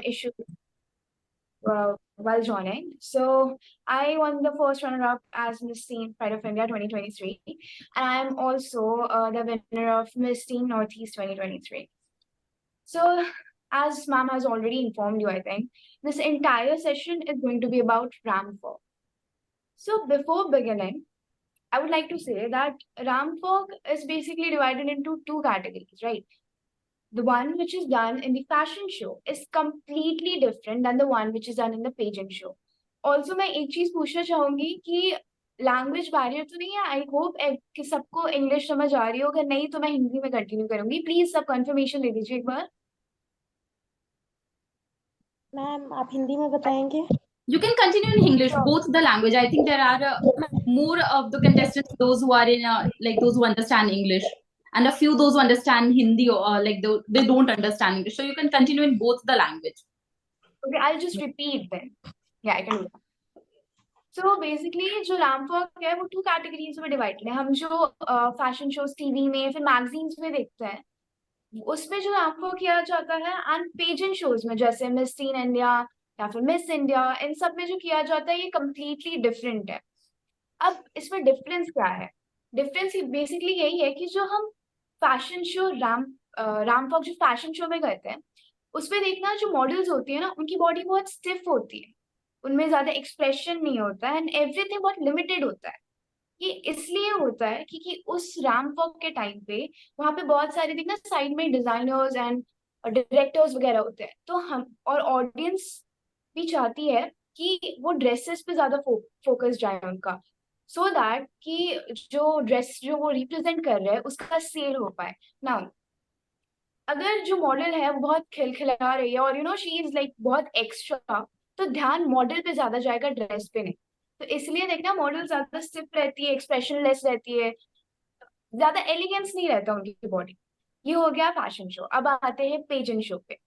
issues while joining. So I won the first runner-up as Miss Teen Pride of India 2023, and I am also the winner of Miss Teen Northeast 2023. So, as ma'am has already informed you, I think this entire session is going to be about Ramfog. So, before beginning, I would like to say that Ramfog is basically divided into two categories, right? The one which is done in the fashion show is completely different than the one which is done in the pageant show. Also, मैं एक चीज पूछना चाहूंगी कि language barrier तो नहीं है। I hope कि सबको इंग्लिश समझ आ रही हो, अगर नहीं तो मैं हिंदी में कंटिन्यू करूंगी। प्लीज सब कंफर्मेशन दे दीजिए एक बार। मैम आप हिंदी में बताएंगे? You can continue in English, both the language. I think there are more of the contestants, those who are in like those who understand English, and a few those who understand Hindi or like they don't understand English. So you can continue in both the language. Okay, I'll just repeat then. Yeah, I can do that. So basically जो ramp है वो two categories में divided है। हम जो fashion shows TV में फिर magazines में देखते हैं, उसमें जो रैम्प किया जाता है, एंड पेजेंट शोज में जैसे मिस टीन इंडिया या फिर मिस इंडिया, इन सब में जो किया जाता है ये कम्प्लीटली डिफरेंट है। अब इसमें डिफरेंस क्या है? डिफरेंस बेसिकली यही है कि जो हम फैशन शो रैम्प वॉक जो फैशन शो में करते हैं, उसमें देखना जो मॉडल्स होती है ना, उनकी बॉडी बहुत स्टिफ होती है, उनमें ज्यादा एक्सप्रेशन नहीं होता है, एंड एवरीथिंग बहुत लिमिटेड होता है। ये इसलिए होता है क्योंकि उस रैम्प वॉक के टाइम पे वहां पे बहुत सारे देखना साइड में डिजाइनर्स एंड डायरेक्टर्स वगैरह होते हैं, तो हम और ऑडियंस भी चाहती है कि वो ड्रेसेस पे ज्यादा फोकस जाए उनका, सो दैट कि जो ड्रेस जो वो रिप्रेजेंट कर रहे हैं उसका सेल हो पाए ना। अगर जो मॉडल है वो बहुत खिलखिला रही है और शी इज लाइक बहुत एक्स्ट्रा, तो ध्यान मॉडल पे ज्यादा जाएगा, ड्रेस पे नहीं। तो इसलिए देखना मॉडल ज्यादा स्टिफ रहती है, एक्सप्रेशनलेस रहती है, ज्यादा एलिगेंस नहीं रहता उनकी बॉडी। ये हो गया फैशन शो। अब आते हैं पेजेंट शो पे।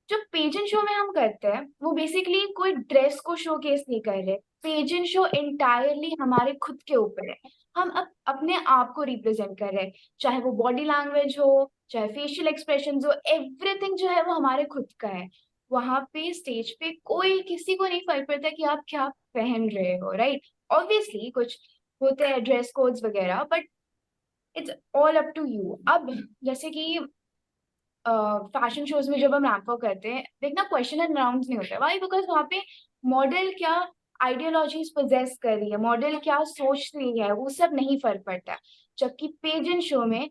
जो पेजेंट शो में हम करते हैं वो बेसिकली कोई ड्रेस को शोकेस नहीं कर रहे। पेजेंट शो इंटायरली हमारे खुद के ऊपर है। हम अब अपने आप को रिप्रेजेंट कर रहे हैं, चाहे वो बॉडी लैंग्वेज हो, चाहे फेशियल एक्सप्रेशन हो, एवरीथिंग जो है वो हमारे खुद का है। वहां पे स्टेज पे कोई किसी को नहीं फर्क पड़ता कि आप क्या पहन रहे हो, राइट? ऑब्वियसली कुछ होते हैं ड्रेस कोड्स वगैरह, but it's all up to you. अब जैसे कि फैशन शोज में जब हम रैंप वॉक करते हैं, देखना क्वेश्चन एंड राउंड्स नहीं होता। वाई? बिकॉज वहाँ पे मॉडल क्या आइडियोलॉजीज पोजेस कर रही है, मॉडल क्या सोच रही है, वो सब नहीं फर्क पड़ता। जबकि पेजेंट शो में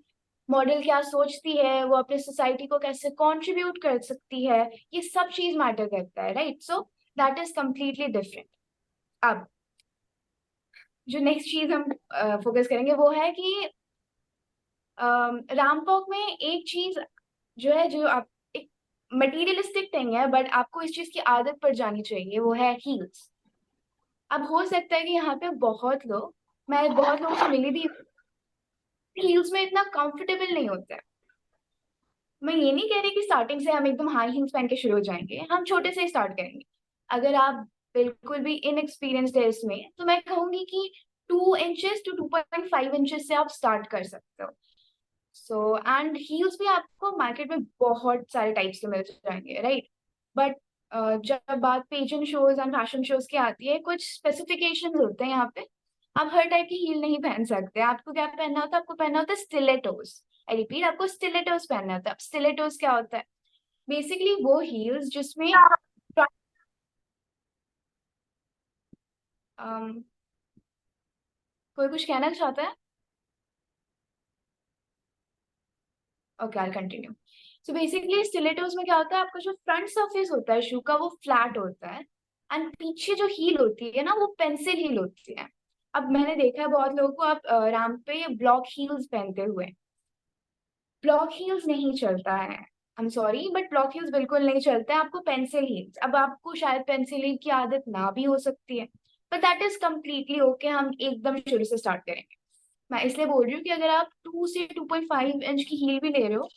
मॉडल क्या सोचती है, वो अपने सोसाइटी को कैसे कंट्रीब्यूट कर सकती है, ये सब चीज मैटर करता है, right? So that is completely different. अब जो नेक्स्ट चीज हम फोकस करेंगे वो है कि रैंप वॉक में एक चीज जो है, जो आप एक मटीरियलिस्टिक थिंग है, बट आपको इस चीज की आदत पड़ जानी चाहिए, वो है हील्स। अब हो सकता है कि यहाँ पे बहुत लोग, मैं बहुत लोगों से मिली भी, हील्स में इतना कंफर्टेबल नहीं होता है। मैं ये नहीं कह रही कि स्टार्टिंग से हम एकदम हाई हील्स पहन के शुरू हो जाएंगे, हम छोटे से ही स्टार्ट करेंगे। अगर आप बिल्कुल भी इनएक्सपीरियंस्ड है इसमें, तो मैं कहूंगी कि 2 इंचेस टू 2.5 इंचेस से आप स्टार्ट कर सकते हो। सो एंड हील्स भी आपको मार्केट में बहुत सारे टाइप्स के मिल जाएंगे, राइट? बट जब बात pageant shows and fashion shows की आती है, कुछ स्पेसिफिकेशंस होते हैं यहाँ पे। आप हर टाइप की हील नहीं पहन सकते। आपको क्या पहनना होता है? आपको पहनना होता है स्टिलेटोस। आई रिपीट, आपको स्टिलेटोस पहनना होता है। अब स्टिलेटोस क्या होता है? बेसिकली वो हील्स जिसमें कोई कुछ कहना चाहता है? Okay, I continue. So basically स्टिलेटोस में क्या होता है, आपका जो फ्रंट सरफेस होता है शू का वो फ्लैट होता है, एंड पीछे जो हील होती है ना वो पेंसिल हील होती है। अब मैंने देखा है बहुत लोगों को आप रैंप पे ब्लॉक हील्स पहनते हुए। ब्लॉक हील्स नहीं चलता है, I am sorry, but block heels बिल्कुल नहीं चलता है। आपको पेंसिल हील्स, अब आपको शायद पेंसिल हील की आदत ना भी हो सकती है, but that is completely okay. हम एकदम शुरू से स्टार्ट करेंगे। मैं इसलिए बोल रही हूँ कि अगर आप 2 से 2.5 इंच की हील भी ले रहे हो,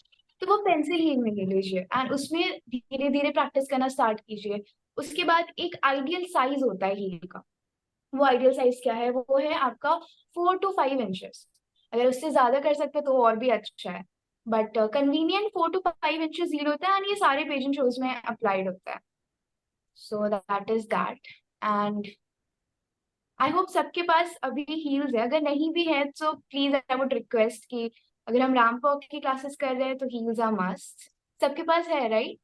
तो वो पेंसिल हील में ले लीजिए, एंड उसमें धीरे धीरे प्रैक्टिस करना स्टार्ट कीजिए। उसके बाद एक आइडियल साइज होता है हील का। वो आइडियल साइज क्या है? वो है आपका 4 to 5 इंचेस। अगर उससे ज्यादा कर सकते हो तो और भी अच्छा है, but convenient 4 to 5 inches heel होता है, एंड ये सारे पेजेंट शोज में अप्लाइड होता है. So that is that. And I hope सबके पास अभी हील्स है. अगर नहीं भी है तो प्लीज आई वुड रिक्वेस्ट कि अगर हम रामपॉक की क्लासेस कर रहे हैं तो हील्स आर मस्ट. सबके पास है, राइट?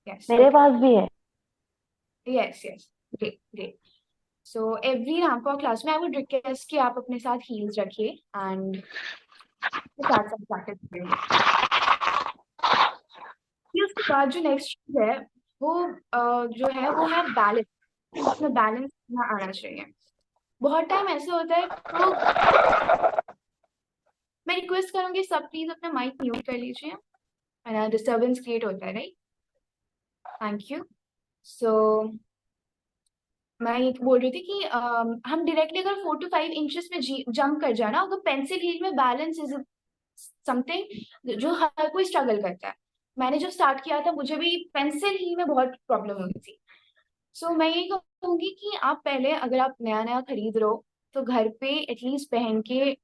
यस, मेरे पास भी है. Yes yes. Great great. So every रामपॉक क्लास में आई वुड रिक्वेस्ट कि आप अपने साथ हील्स रखिए एंड साथ साथ प्रैक्टिस करिए. फिर उसके बाद जो नेक्स्ट चीज है वो जो है वो है बैलेंस. उसमें बैलेंस आना चाहिए. बहुत टाइम ऐसे होता है तो मैं रिक्वेस्ट करूंगी सब प्लीज अपना माइक म्यूट कर लीजिए. डिस्टर्बेंस क्रिएट होता है, राइट? Thank you. सो मैं ये बोल रही थी कि हम डायरेक्टली अगर 4 to 5 इंचेस में जंप कर जाए ना, तो पेंसिल हील में बैलेंस इज समथिंग जो हर कोई स्ट्रगल करता है. मैंने जब स्टार्ट किया था मुझे भी पेंसिल हील में बहुत प्रॉब्लम हुई थी. सो मैं ये कहूंगी कि आप पहले अगर आप नया नया खरीद रहे हो तो घर पे एटलीस्ट पहन के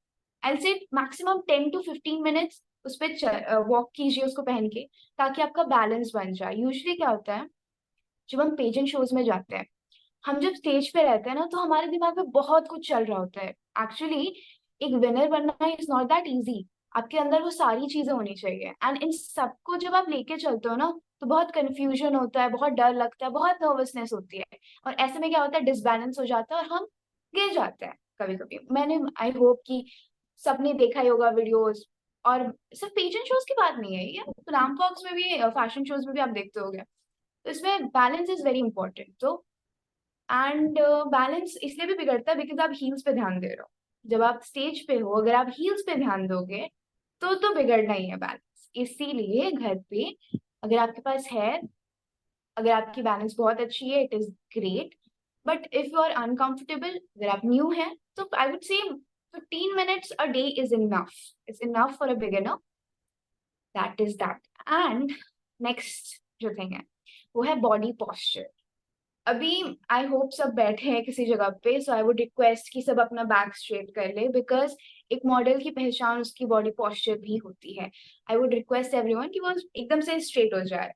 आई से मैक्सिमम 10 to 15 मिनट्स उस पर वॉक कीजिए उसको पहन के, ताकि आपका बैलेंस बन जाए. यूजुअली क्या होता है जब हम पेजेंट शोज में जाते हैं, हम जब स्टेज पे रहते हैं ना तो हमारे दिमाग में बहुत कुछ चल रहा होता है. एक्चुअली एक विनर बनना इज नॉट दैट इजी. आपके अंदर वो सारी चीजें होनी चाहिए, एंड इन सबको जब आप लेके चलते हो ना तो बहुत कंफ्यूजन होता है, बहुत डर लगता है, बहुत नर्वसनेस होती है. और ऐसे में क्या होता है, डिसबैलेंस हो जाता है और हम गिर जाते हैं कभी कभी. मैंने आई होप कि सबने देखा ही होगा वीडियोस. और सिर्फ पेजेंट शोज की बात नहीं है ये, राम फॉक्स में भी फैशन शोज में भी आप देखते होगे. तो इसमें बैलेंस इज वेरी इंपॉर्टेंट. तो एंड बैलेंस इसलिए भी बिगड़ता है बिकॉज आप हील्स पे ध्यान दे रहे हो. जब आप स्टेज पे हो अगर आप हील्स पे ध्यान दोगे तो बिगड़ना ही है बैलेंस. इसीलिए घर पे अगर आपके पास है, अगर आपकी बैलेंस बहुत अच्छी है, it is great. But if you are uncomfortable, अगर आप न्यू है, तो आई वुड से 15 minutes a day is enough. It's enough for a beginner. That is that. And next जो थिंग है वो है बॉडी पोस्चर. अभी आई होप सब बैठे हैं किसी जगह पे, सो आई वुड रिक्वेस्ट कि सब अपना बैक स्ट्रेट कर ले, बिकॉज एक मॉडल की पहचान उसकी बॉडी पोस्चर भी होती है. आई वुड रिक्वेस्ट एवरीवन कि वो एकदम से स्ट्रेट हो जाए.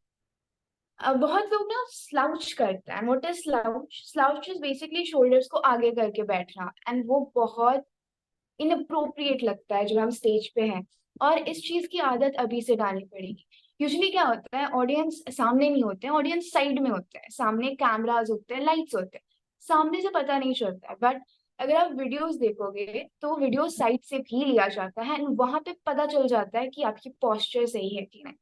अब बहुत लोग ना स्लाउच करते हैं. What is slouch? Slouch is basically shoulders को आगे करके बैठना, एंड वो बहुत इनअप्रोप्रिएट लगता है जब हम स्टेज पे हैं. और इस चीज की आदत अभी से डालनी पड़ेगी. यूजुअली क्या होता है, ऑडियंस सामने नहीं होते हैं, ऑडियंस साइड में होते हैं. सामने कैमरास होते हैं, लाइट्स होते हैं, सामने से पता नहीं चलता है. बट अगर आप वीडियोस देखोगे तो वीडियो साइड से भी लिया जाता है, एंड वहां पे पता चल जाता है कि आपकी पोस्चर सही है कि नहीं.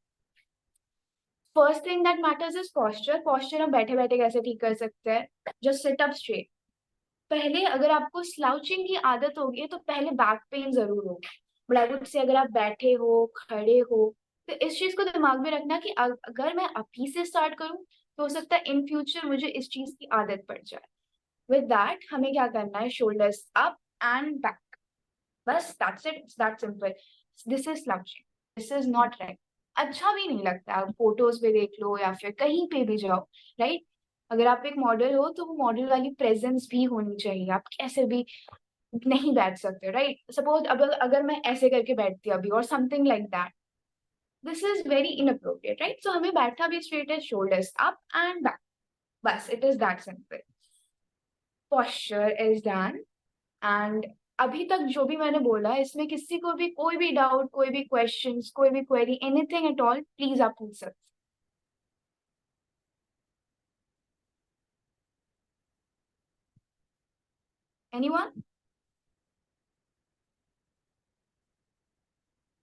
First thing that matters is posture. Posture हम बैठे बैठे कैसे ठीक कर सकते हैं? Just sit up straight. पहले अगर आपको स्लाउचिंग की आदत होगी तो पहले बैक पेन जरूर होगा. बट आई वुड से अगर आप बैठे हो, खड़े हो, तो इस चीज को दिमाग में रखना कि अगर मैं अभी से स्टार्ट करूं तो हो सकता है इन फ्यूचर मुझे इस चीज की आदत पड़ जाए. विद दैट हमें क्या करना है, शोल्डर्स अप एंड बैक. बस that's it. It's that simple. This is slouching. This is not right. अच्छा भी नहीं लगता. आप फोटोज पे देख लो या फिर कहीं पे भी जाओ, राइट? अगर आप एक मॉडल हो तो वो मॉडल वाली प्रेजेंस भी होनी चाहिए. आप कैसे भी नहीं बैठ सकते, राइट? सपोज अब अगर मैं ऐसे करके बैठती अभी और something like that, this is very inappropriate, right? So हमें बैठना भी स्ट्रेट है, शोल्डर्स अप एंड बैक. बस it is that simple. Posture is done. And अभी तक जो भी मैंने बोला इसमें किसी को भी कोई भी डाउट, कोई भी क्वेश्चंस, कोई भी query, anything at all, please आप पूछ सकते. एनीवन?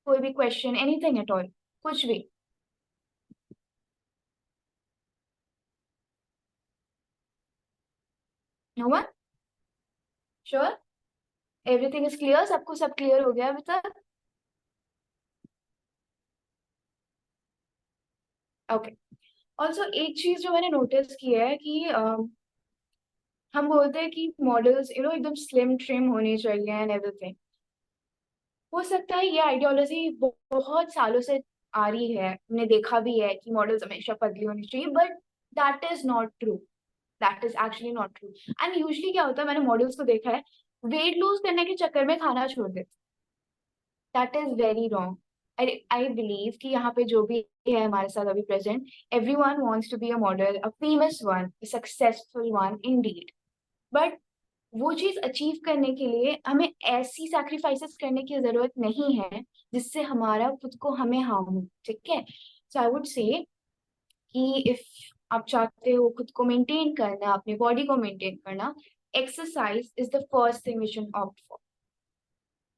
कोई भी क्वेश्चन, एनीथिंग एट ऑल, कुछ भी? No one? Sure? Everything is clear? सबको सब क्लियर हो गया अभी तक? ओके. ऑल्सो एक चीज जो मैंने नोटिस की है कि हम बोलते हैं कि मॉडल्स एकदम स्लिम ट्रिम होने चाहिए एंड एवरीथिंग. हो सकता है ये आइडियोलॉजी बहुत सालों से आ रही है, हमने देखा भी है कि मॉडल्स हमेशा पतली होनी चाहिए, but that is not true. That is actually not true. And usually क्या होता है, मैंने मॉडल्स को देखा है, वेट लूज करने के चक्कर में खाना छोड़ देते। That is very wrong. I believe कि यहाँ पे जो भी है हमारे साथ अभी present, everyone wants to be a model, a famous one, successful one indeed. But वो चीज अचीव करने के लिए हमें ऐसी सैक्रिफाइसेस करने की जरूरत नहीं है जिससे हमारा खुद को हमें हार्म हो, ठीक है। सो आई वुड से कि इफ आप चाहते हो खुद को मेंटेन करना, अपनी बॉडी को मेंटेन करना, exercise is the first thing we should opt for.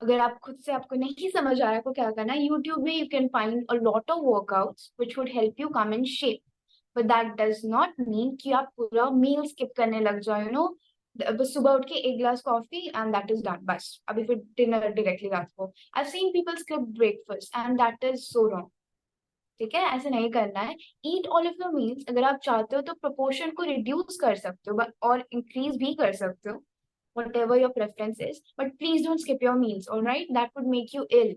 अगर आप खुद से, आपको नहीं समझ आ रहा को क्या करना, यूट्यूब में you can find a lot of workouts which would help you come in shape. But that does not mean कि आप पूरा मील स्किप करने लग जाओ, यू नो, बस सुबह उठ के एक glass coffee and that is done, बस अभी फिर डिनर डायरेक्टली रात को। I seen people skip breakfast and that is so wrong, ठीक है, ऐसे नहीं करना है। Eat all of your meals. अगर आप चाहते हो तो प्रोपोर्शन को रिड्यूस कर सकते हो और इंक्रीज भी कर सकते हो, whatever your preference is, but please don't skip your meals, all right? That would make you ill.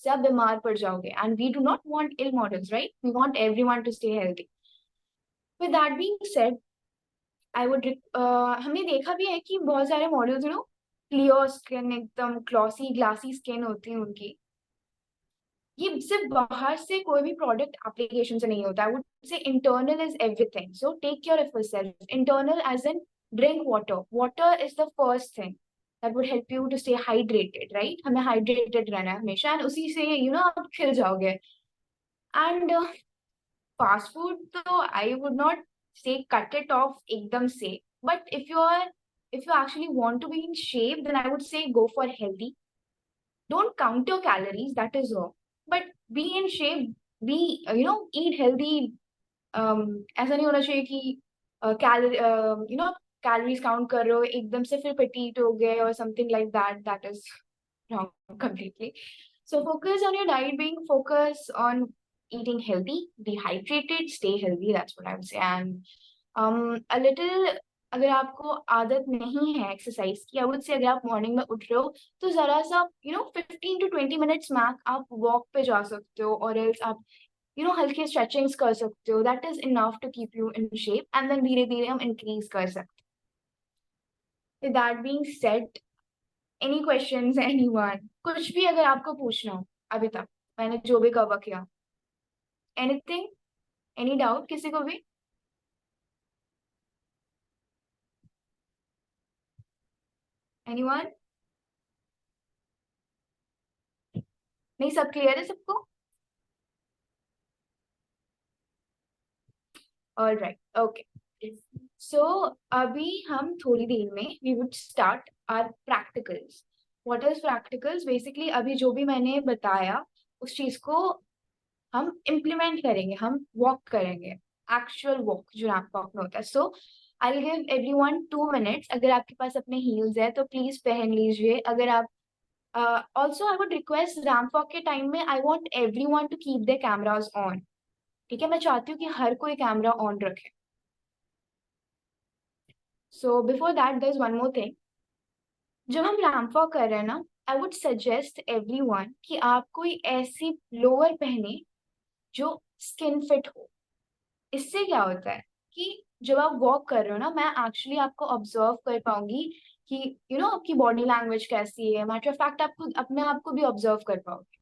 से आप बीमार पड़ जाओगे, and we do not want ill models, right? We want everyone to stay healthy. With that being said, I would हमने देखा भी है कि बहुत सारे models, you know, clear skin, एकदम ग्लॉसी ग्लासी स्किन होती है उनकी। ये सिर्फ बाहर से कोई भी प्रोडक्ट एप्लीकेशन से नहीं होता। I would say internal is everything, so take care of yourself. Internal as in drink water. Water is the first thing that would help you to stay hydrated, right? हमें hydrated रहना है हमेशा, and उसी से you know आप खिल जाओगे। And fast food तो आई वुड नॉट से कट इट ऑफ एकदम से, but if you actually want to be in shape, then I would say go for healthy. Don't count your calories, that is wrong, but be in shape, be you know, eat healthy. ऐसा नहीं होना चाहिए कि calorie, you know, calories count कर रहे हो एकदम से फिर पेटीट हो गए और something like that, that is wrong completely. So focus on your diet, being focus on eating healthy, be hydrated, stay healthy, that's what I would say. And a little, अगर आपको आदत नहीं है एक्सरसाइज की, आई वुड से अगर आप morning में उठ रहे हो तो जरा सा, you know, 15 to 20 minutes max आप वॉक पे जा सकते हो, और एल्स आप, यू नो, हल्के स्ट्रेचिंग्स कर सकते हो। That is enough to keep you in shape, and then धीरे धीरे हम इंक्रीज कर सकते हैं। With that being said, any questions anyone, कुछ भी अगर आपको पूछना हो अभी तक मैंने जो भी कवर किया, एनीथिंग, एनी डाउट किसी को भी? एनीवन? नहीं, सब क्लियर है सबको? Alright, okay. सो अभी हम थोड़ी देर में we would start our practicals. What is practicals? Basically अभी जो भी मैंने बताया उस चीज को हम इम्प्लीमेंट करेंगे, हम वॉक करेंगे, एक्चुअल वॉक जो रैंप वॉक में होता है। So I will give everyone 2 minutes. अगर आपके पास अपने हील्स है तो प्लीज पहन लीजिए। अगर आप also I would request, ramp walk के टाइम में I want everyone to keep the cameras on, ठीक है? मैं चाहती हूँ कि हर कोई कैमरा ऑन रखे। So before that there is one more thing. जब हम रैंप वॉक कर रहे हैं ना, आई वुड सजेस्ट एवरीवन कि आप कोई ऐसी लोअर पहने जो स्किन फिट हो। इससे क्या होता है कि जब आप वॉक कर रहे हो ना, मैं एक्चुअली आपको ऑब्जर्व कर पाऊंगी कि यू नो आपकी बॉडी लैंग्वेज कैसी है। मैटर ऑफ फैक्ट आप खुद अपने आप को भी ऑब्जर्व कर पाओगे।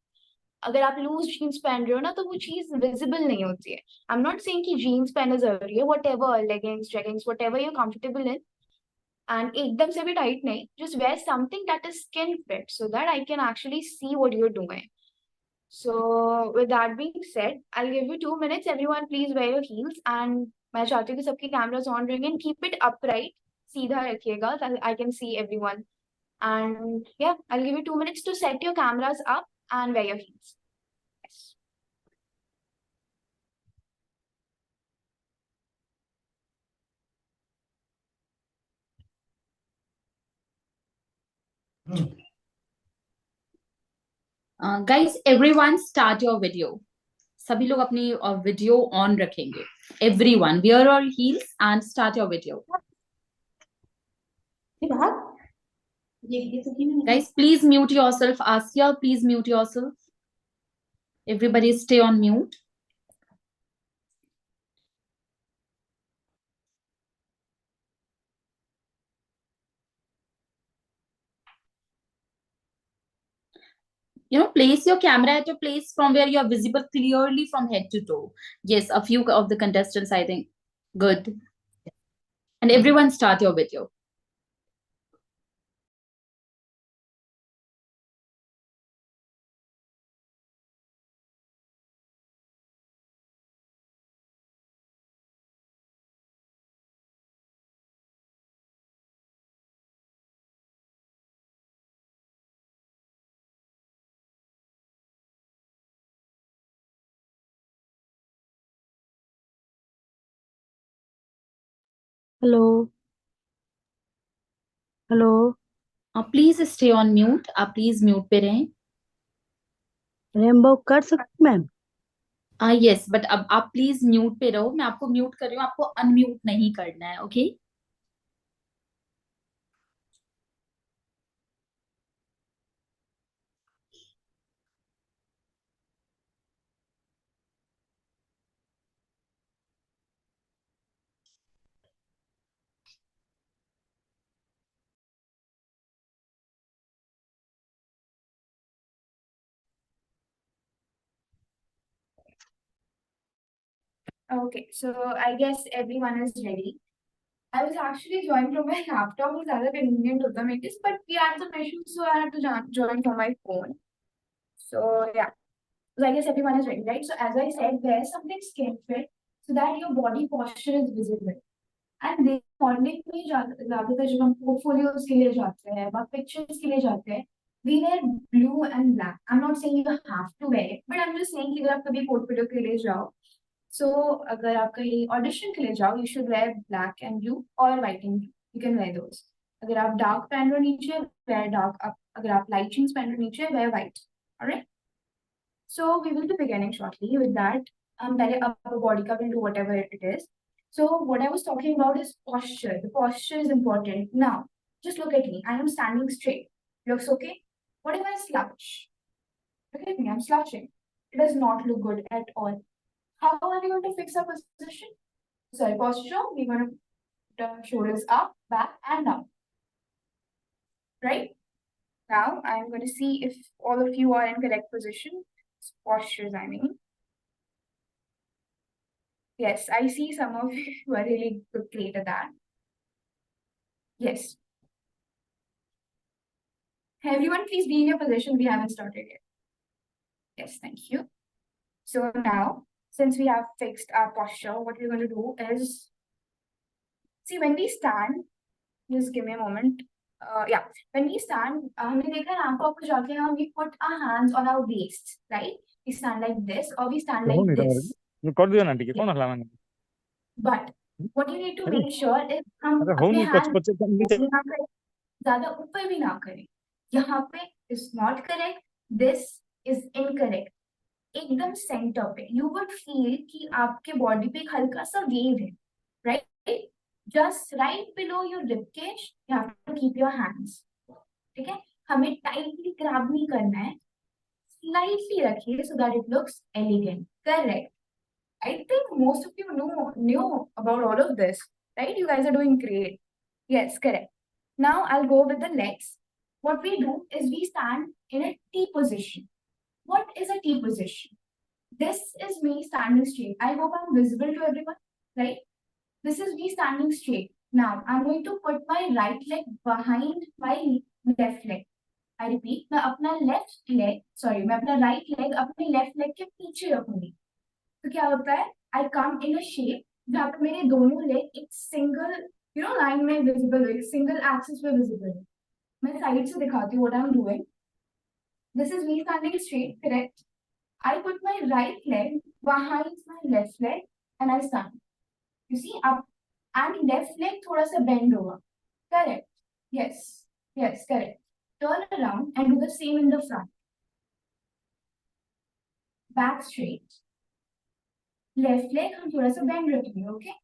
अगर आप लूज जीन्स पहन रहे हो ना तो वो चीज विजिबल नहीं होती है। आई एम नॉट सेइंग कि जीन्स पहनना जरूरी है, whatever, leggings, jeggings, whatever you're comfortable in, and एकदम से भी टाइट नहीं, just wear something that is skin fit so that I can actually see what you are doing. So with that being said, I'll give you 2 minutes. Everyone, please wear your heels. And मैं चाहती हूँ कि सबके cameras on रहेंगे, and keep it upright. सीधा रखिएगा ताकि I can see everyone. And yeah, I'll give you 2 minutes to set your cameras up and wear your heels. Yes. Guys, everyone start your video. सभी लोग अपनी video on रखेंगे। Everyone wear your heels and start your video. Guys, please mute yourself. Asya, please mute yourself. Everybody stay on mute. Place your camera at a place from where you are visible clearly from head to toe. Yes, a few of the contestants, I think. Good. And everyone start your video. Hello hello please stay on mute. आप please mute पे रहें. Rainbow कर सकती ma'am? Yes, but अब आप please mute पे रहो. मैं आपको म्यूट कर रही हूँ, आपको अनम्यूट नहीं करना है. Okay. Okay, so I guess everyone is ready. I was actually joined from my laptop, was rather convenient to make this, but we had some issues, so I had to join from my phone. So yeah, so I guess everyone is ready, right? So as I said, wear something skin fit so that your body posture is visible. And they modelling में ज्यादातर जब हम portfolios के लिए जाते हैं या pictures के लिए जाते हैं, we wear blue and black. I'm not saying you have to wear it, but I'm just saying कि अगर आप कभी पोर्टफोलियो के लिए जाओ, so अगर आप कहीं ऑडिशन के लिए जाओ, you should wear black and blue or white and blue. You can wear those. अगर आप डार्क पहन रहे हो नीचे, wear dark. अगर आप लाइट जीन्स पहन रहे हो नीचे, wear white. Alright. So we will be beginning shortly with that. पहले upper body का will do whatever it is. So what I was talking about is posture. The posture is important. Now, just look at me. I am standing straight. Looks okay? What if I slouch? Look at me. I'm slouching. It does not look good at all. How are we going to fix our position? Sorry, posture. We're going to put our shoulders up, back, and down. Right? Now, I'm going to see if all of you are in correct position. Postures, I mean. Yes, I see some of you who are really great at that. Yes. Everyone, please be in your position. We haven't started yet. Yes, thank you. So now, since we have fixed our posture, what we're going to do is, see, when we stand, just give me a moment. Yeah, when we stand, we put our hands on our waists, right? We stand like this or we stand like this. कर But what you need to make sure is अरे हम हो अपने नहीं hands कच नीचे यहाँ पे ज्यादा ऊपर भी ना करें. यहाँ पे is not correct. This is incorrect. एकदम सेंटर पे यू वुड फील कि आपके बॉडी पे एक हल्का सा वेव है, right? Just right below your rib cage you have to keep your hands. ठीक है, हमें टाइटली ग्रैब नहीं करना है, स्लाइटली रखिए so that it looks elegant. Correct. I think most of you knew about all of this, right? You guys are doing great. Yes, correct. Now I'll go with the legs. What we do is we stand in a T position. What is a T position? This is me standing straight. I hope I'm visible to everyone, right? This is me standing straight. Now I'm going to put my right leg behind my left leg. I repeat, मैं अपना right leg अपने left leg के पीछे रखूंगी. तो क्या होता है? I come in a shape जहाँ पे मेरे दोनों लेग एक सिंगल लाइन में विजिबल है, एक सिंगल एक्सिस में विजिबल है. मैं साइड से दिखाती हूँ what I'm doing. This is me standing straight, correct? I put my right leg behind my left leg and I stand. You see, up and left leg थोड़ा सा bend होगा. Correct? Yes. Yes, correct. Turn around and do the same in the front. Back straight. Left leg हम थोड़ा सा bend रखेंगे, okay?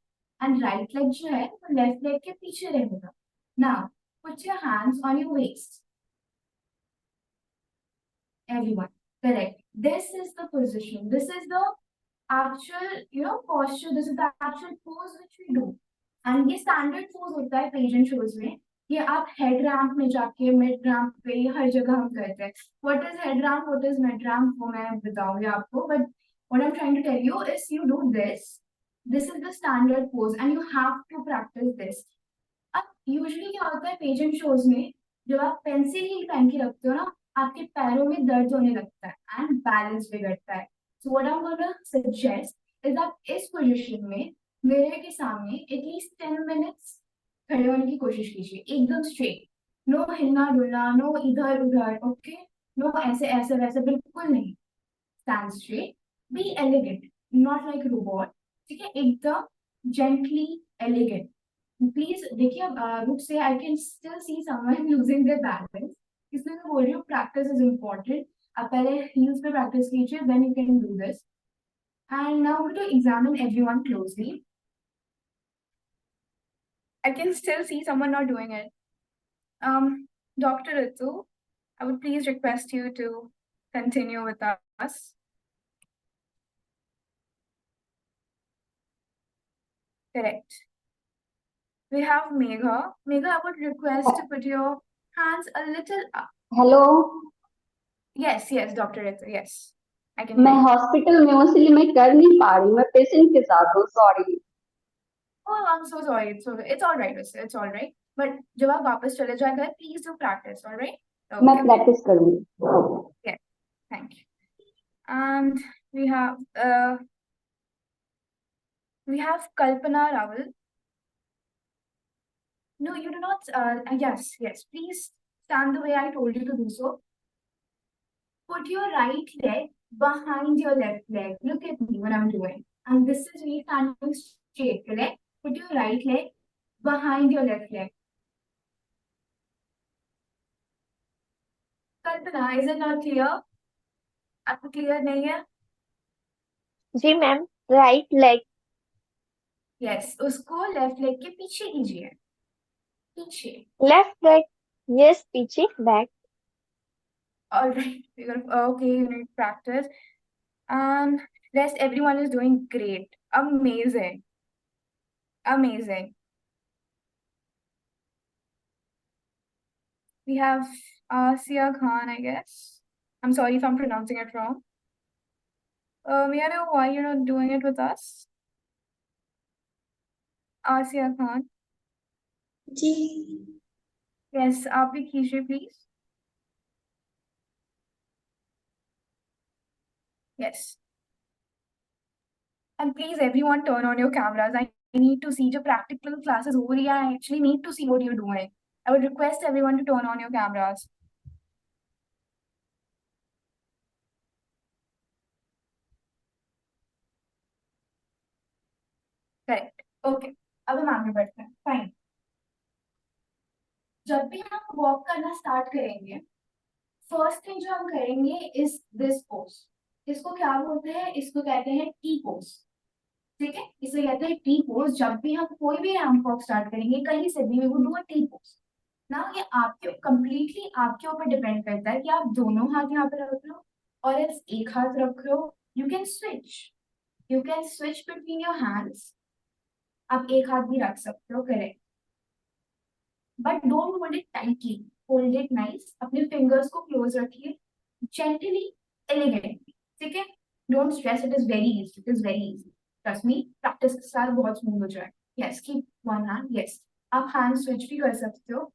And right leg जो है वो left leg के पीछे रहेगा. Now, put your hands on your waist. Everyone, correct. This is the position. This is the actual, posture. This is the actual pose which we do. And ये standard pose होता है pageant shows में. ये आप head ramp में जाके mid ramp पे हर जगह हम करते हैं. What is head ramp, what is mid ramp, वो मैं बताऊंगी आपको. But what I am trying to tell you is you do this is the standard pose and you have to practice this. अब यूजुअली क्या होता है pageant shows में, जब आप पेंसिल हील पहन के रखते हो ना, आपके पैरों में दर्द होने लगता है एंड बैलेंस बिगड़ता है. So what I am gonna suggest is आप इस पोजीशन में मिरर के सामने एटलीस्ट 10 मिनट्स खड़े होने की कोशिश कीजिए, एकदम स्ट्रेट. नो हिलना डुलना, नो इधर उधर. ओके, नो ऐसे ऐसे वैसे, बिल्कुल नहीं. Stand straight, be elegant, not like robot. ठीक है, एकदम जेंटली एलिगेंट. प्लीज देखिए, रुक से I can still see someone losing their balance. इसलिए मैं बोल रही हूँ प्रैक्टिस इज इम्पोर्टेंट. आप पहले हील्स पे प्रैक्टिस कीजिए, then you can do this. And now to examine everyone closely. I can still see someone not doing it. Dr. Ritu, I would please request you to continue with us. Correct. We have Megha. Megha, I would request to put your hands a little up. Hello. Yes, yes, Dr. Ritu, yes. I can मैं hear you. Hospital में हूँ इसलिए मैं कर नहीं पा रही. मैं पेशेंट के साथ हूँ. Sorry. Oh, I'm so sorry. It's all right, Visse. It's all right. But जब आप वापस चले जाएगा, please do practice, all right? मैं Okay. प्रैक्टिस करूंगी. Yeah, thank you. And we have Kalpana Rawal. No, you do not. Yes, yes. Please stand the way I told you to do so. Put your right leg behind your left leg. Look at me, what I'm doing. And this is me standing straight, correct? Put your right leg behind your left leg. Kalpana, is it not clear? आपको clear नहीं है? जी ma'am. Right leg. Yes, उसको left leg के पीछे कीजिए. पीछे. Left leg. Yes पीछे. Back. All right. Okay, you need practice. And rest, everyone is doing great. Amazing. Amazing. We have Asia Khan, I guess. I'm sorry if I'm pronouncing it wrong. May I know why you're not doing it with us? Asia Khan. जी. Yes, आप भी कीजिए, please. Yes. And please, everyone, turn on your cameras. I need to see जो practical classes हो रही है. I actually need to see what you're doing. I would request everyone to turn on your cameras. Correct. Okay. अब हम आगे बढ़ते हैं. Fine. जब भी हम वॉक करना स्टार्ट करेंगे, फर्स्ट थिंग जो हम करेंगे इज दिस पोज. इसको क्या बोलते हैं? इसको कहते हैं टी पोज. ठीक है, इसे कहते हैं टी पोज. जब भी हम कोई भी रैंप वॉक स्टार्ट करेंगे कहीं से भी, we would do a T pose. ना ये आपके कंप्लीटली आपके ऊपर डिपेंड करता है कि आप दोनों हाथ यहाँ पे रख लो और इस एक हाथ रख लो. You can switch between your hands. आप एक हाथ भी रख सकते हो, correct. But don't hold it tightly, hold it nice. अपने फिंगर्स को क्लोज रखिए, जेंटली, एलिगेंटली. ठीक है, don't stress, it is very easy. It is very easy. Trust me, practice के साथ बहुत स्मूथ हो जाए. Yes, keep one hand. Yes, आप हैंड स्विच भी कर सकते हो,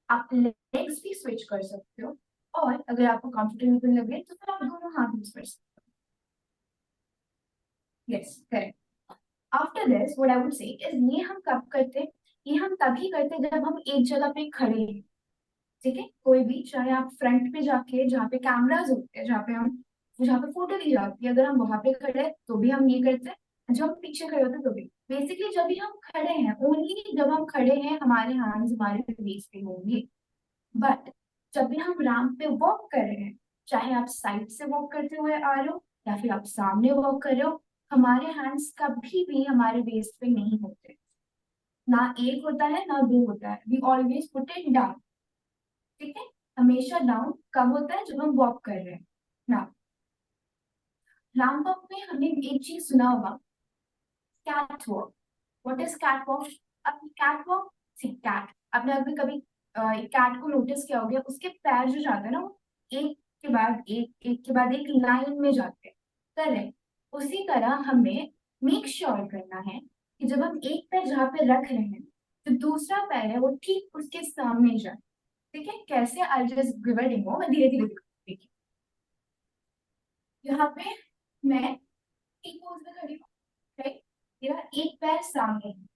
आप लेग्स भी स्विच कर सकते हो, और अगर आपको कंफर्टेबल लगे तो फिर आप दोनों हाथ यूज कर सकते हो. Yes, correct. After this what I would से इज, ये हम कब करते हैं? ये हम तभी करते हैं जब हम एक जगह पे खड़े हैं. ठीक है, कोई भी, चाहे आप फ्रंट पे जाके जहाँ पे कैमराज होते हैं, जहाँ पे फोटो ली जाती है, अगर हम वहां पे खड़े हैं तो भी हम ये करते हैं. जब हम पीछे खड़े होते हैं तो भी. बेसिकली जब भी हम खड़े हैं, ओनली जब हम खड़े हैं हमारे हैंड्स हमारे वेस्ट पे होंगे. बट जब भी हम रैंप पे वॉक कर रहे हैं, चाहे आप साइड से वॉक करते हुए आ रहे हो या फिर आप सामने वॉक कर रहे हो, हमारे हैंड्स कभी भी हमारे वेस्ट पे नहीं होते. ना एक होता है ना दो होता है. We always put it down. ठीक है, हमेशा डाउन. कब होता है? जब हम वॉक कर रहे हैं ना. रैंप वॉक में हमने एक चीज सुना होगा, cat walk. What is cat walk? अब कैट वॉक, सी कैट, आपने अभी कभी कैट को नोटिस किया होगा, उसके पैर जो जाते हैं ना वो एक के बाद एक के बाद एक लाइन में जाते हैं, करेक्ट। उसी तरह हमें मेक श्योर करना है कि जब हम एक पैर जहाँ पे रख रहे हैं तो दूसरा पैर है वो ठीक उसके सामने जाए। ठीक है, कैसे? I just give a demo, मैं धीरे धीरे देखिए। यहाँ पे मैं टी पोज में खड़ी हूँ, राइट, मेरा एक पैर सामने है।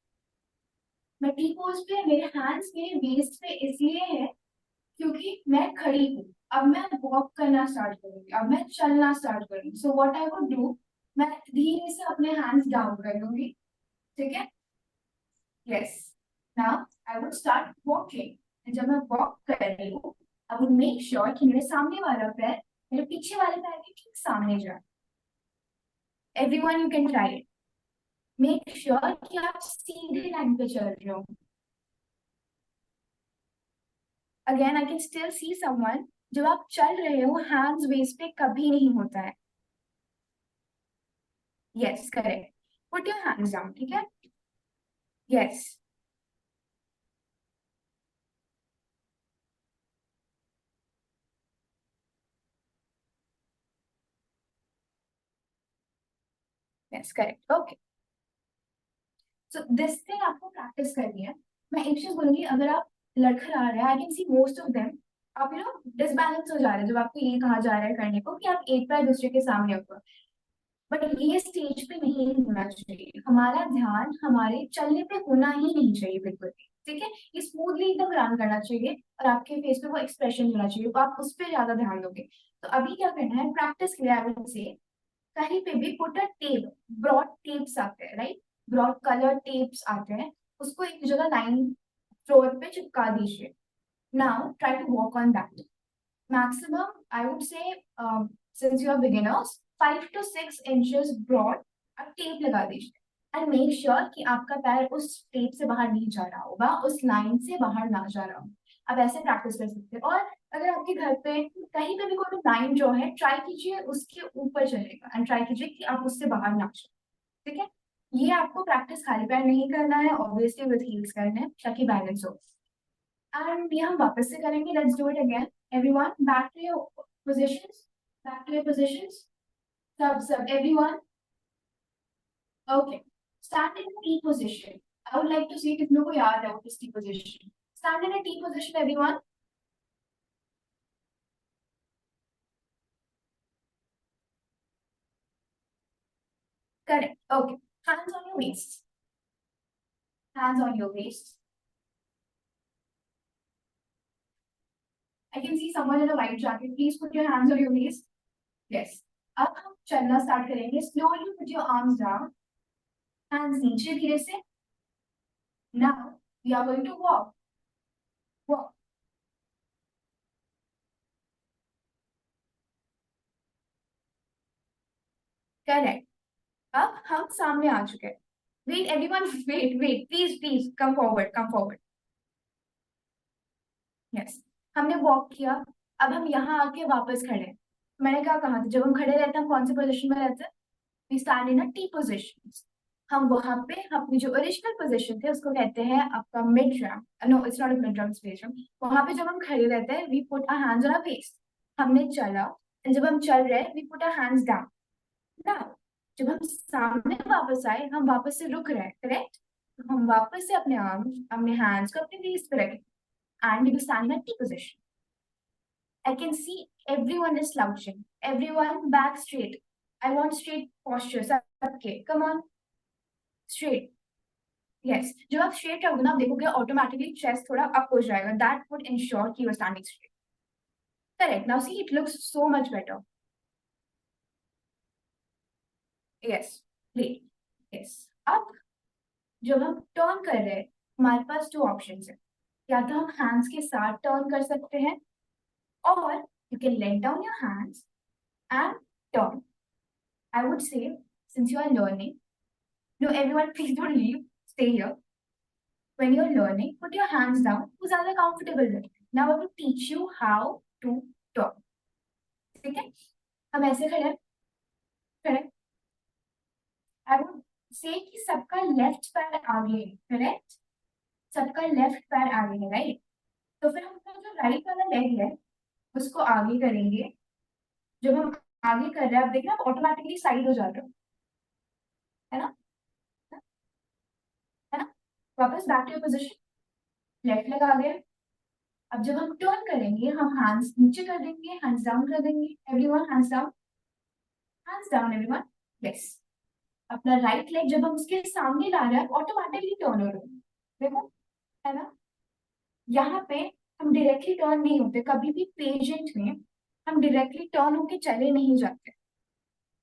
मैं टी पोज पे, मेरे हैंड्स मेरे वेस्ट पे इसलिए है क्योंकि मैं खड़ी हूँ। अब मैं वॉक करना स्टार्ट करूंगी, अब मैं चलना स्टार्ट करूंगी। So what I would do, मैं धीरे से अपने हैंड्स डाउन कर लूंगी। ठीक है, yes. Now I would start walking. जब मैं वॉक कर रही हूँ आई वुड मेक श्योर कि मेरे सामने वाला पैर मेरे पीछे वाले पैर के ठीक सामने जाए। Everyone you can try it. Make sure कि आप सीधे लाइन पे चल रहे हो। Again I can still see someone, जब आप चल रहे हो हैंड्स वेस्ट पे कभी नहीं होता है। Yes, correct. Put your hands down, ठीक है। Yes, yes, correct, okay. So this thing आपको प्रैक्टिस करनी है। मैं एक चीज बोलूंगी, अगर आप लड़खड़ा रहे हैं, आई can C most of them, आप डिसबैलेंस हो जा रहे हैं जब आपको ये कहा जा रहा है करने को कि आप एक पैर दूसरे के सामने हो। बट ये स्टेज पे नहीं होना चाहिए, हमारा ध्यान हमारे चलने पे होना ही नहीं चाहिए बिल्कुल भी। ठीक है, ये स्मूथली एकदम रन करना चाहिए और आपके फेस पे वो एक्सप्रेशन होना चाहिए, तो आप उस पर ज्यादा ध्यान दोगे। तो अभी क्या करना है, प्रैक्टिस के लिए आई वुड से कहीं पे भी put a tape, broad tapes आते हैं, राइट, ब्रॉड कलर टेप्स आते हैं, उसको एक जगह लाइन फ्लोर पे चिपका दीजिए। Now try to walk on that. maximum I would say, since you are beginners, 5 to 6 inches broad आप टेप लगा दीजिए एंड मेक श्योर कि आपका पैर उस टेप से बाहर नहीं जा रहा होगा, उस लाइन से बाहर ना जा रहा हो। आप ऐसे प्रैक्टिस कर सकते हैं। और अगर आपके घर पे कहीं पे भी कोई लाइन जो है, ट्राई कीजिए उसके ऊपर चलेगा एंड ट्राई कीजिए कि आप उससे बाहर ना जाए। ठीक है, ये आपको प्रैक्टिस खाली पैर नहीं करना है, ऑब्वियसली विद हील्स करना है ताकि बैलेंस हो। एंड ये हम वापस से करेंगे, let's do it again. Everyone back to your positions, back to your positions. सब everyone, okay. Stand in T position. I would like to see कितनों को याद है वो किस T position. Stand in T position everyone. Correct, okay. Hands on your waist, hands on your waist. I can see someone in a white jacket. Please put your hands on your waist. Yes. अब हम चलना start करेंगे। Slowly put your arms down. Hands नीचे धीरे से। Now we are going to walk. Walk. Correct. अब हम सामने आ चुके हैं। Wait, everyone, wait. Please, come forward, come forward. Yes. हमने वॉक किया, अब हम यहाँ आके वापस खड़े हैं। मैंने क्या कहा था, जब हम खड़े रहते हैं हम कौन से पोजीशन में रहते हैं? We stand in a T position. हम वहां पे अपनी जो ओरिजिनल पोजीशन थे उसको कहते हैं आपका mid ramp. No, it's not a mid ramp, space ramp. वहां पे जब हम खड़े रहते हैं we put our hands on our waist. हमने चला, जब हम चल रहे हैं we put our hands down. Now जब हम सामने वापस आए, हम वापस से रुक रहे हैं, करेक्ट। हम वापस से अपने आर्म, अपने हैंड्स को अपने वेस्ट पे रखें and we stand in T position. I can see everyone is slouching. Everyone back straight. I want straight posture. सबके, come on, straight. Yes. जब आप straight रहोगे ना, आप देखोगे automatically chest थोड़ा up हो जाएगा. That would ensure कि you are standing straight. Correct. Now see, it looks so much better. Yes. Great. Yes. अब जब हम turn कर रहे हैं, हमारे पास 2 options है। या तो हम hands के साथ turn कर सकते हैं, or you can let down your hands and turn. I would say, since you are learning, no, everyone, please don't leave. Stay here. When you're learning, put your hands down. वो ज़्यादा comfortable रहे। Now I will teach you how to turn. ठीक है? हम ऐसे खड़े हैं, correct? I would say कि सबका left पैर आगे है, correct? सबका लेफ्ट पैर आगे है, राइट? तो फिर हम अपना जो राइट वाला लेग है उसको आगे करेंगे। जब हम आगे कर रहे हैं, आप देखना आप ऑटोमेटिकली साइड हो जा रहे हो, है ना? है ना? वापस back to your position, left leg आ गया। अब जब हम टर्न करेंगे, हम हैंड्स नीचे कर देंगे, हैंड्स डाउन कर देंगे। Everyone hands down, hands down everyone. Yes. अपना राइट लेग जब हम उसके सामने ला रहे हैं, ऑटोमेटिकली टर्न हो रहे हैं, देखो, है ना? यहाँ पे हम डायरेक्टली टर्न नहीं होते, कभी भी पेजेंट में हम डायरेक्टली टर्न होके चले नहीं जाते।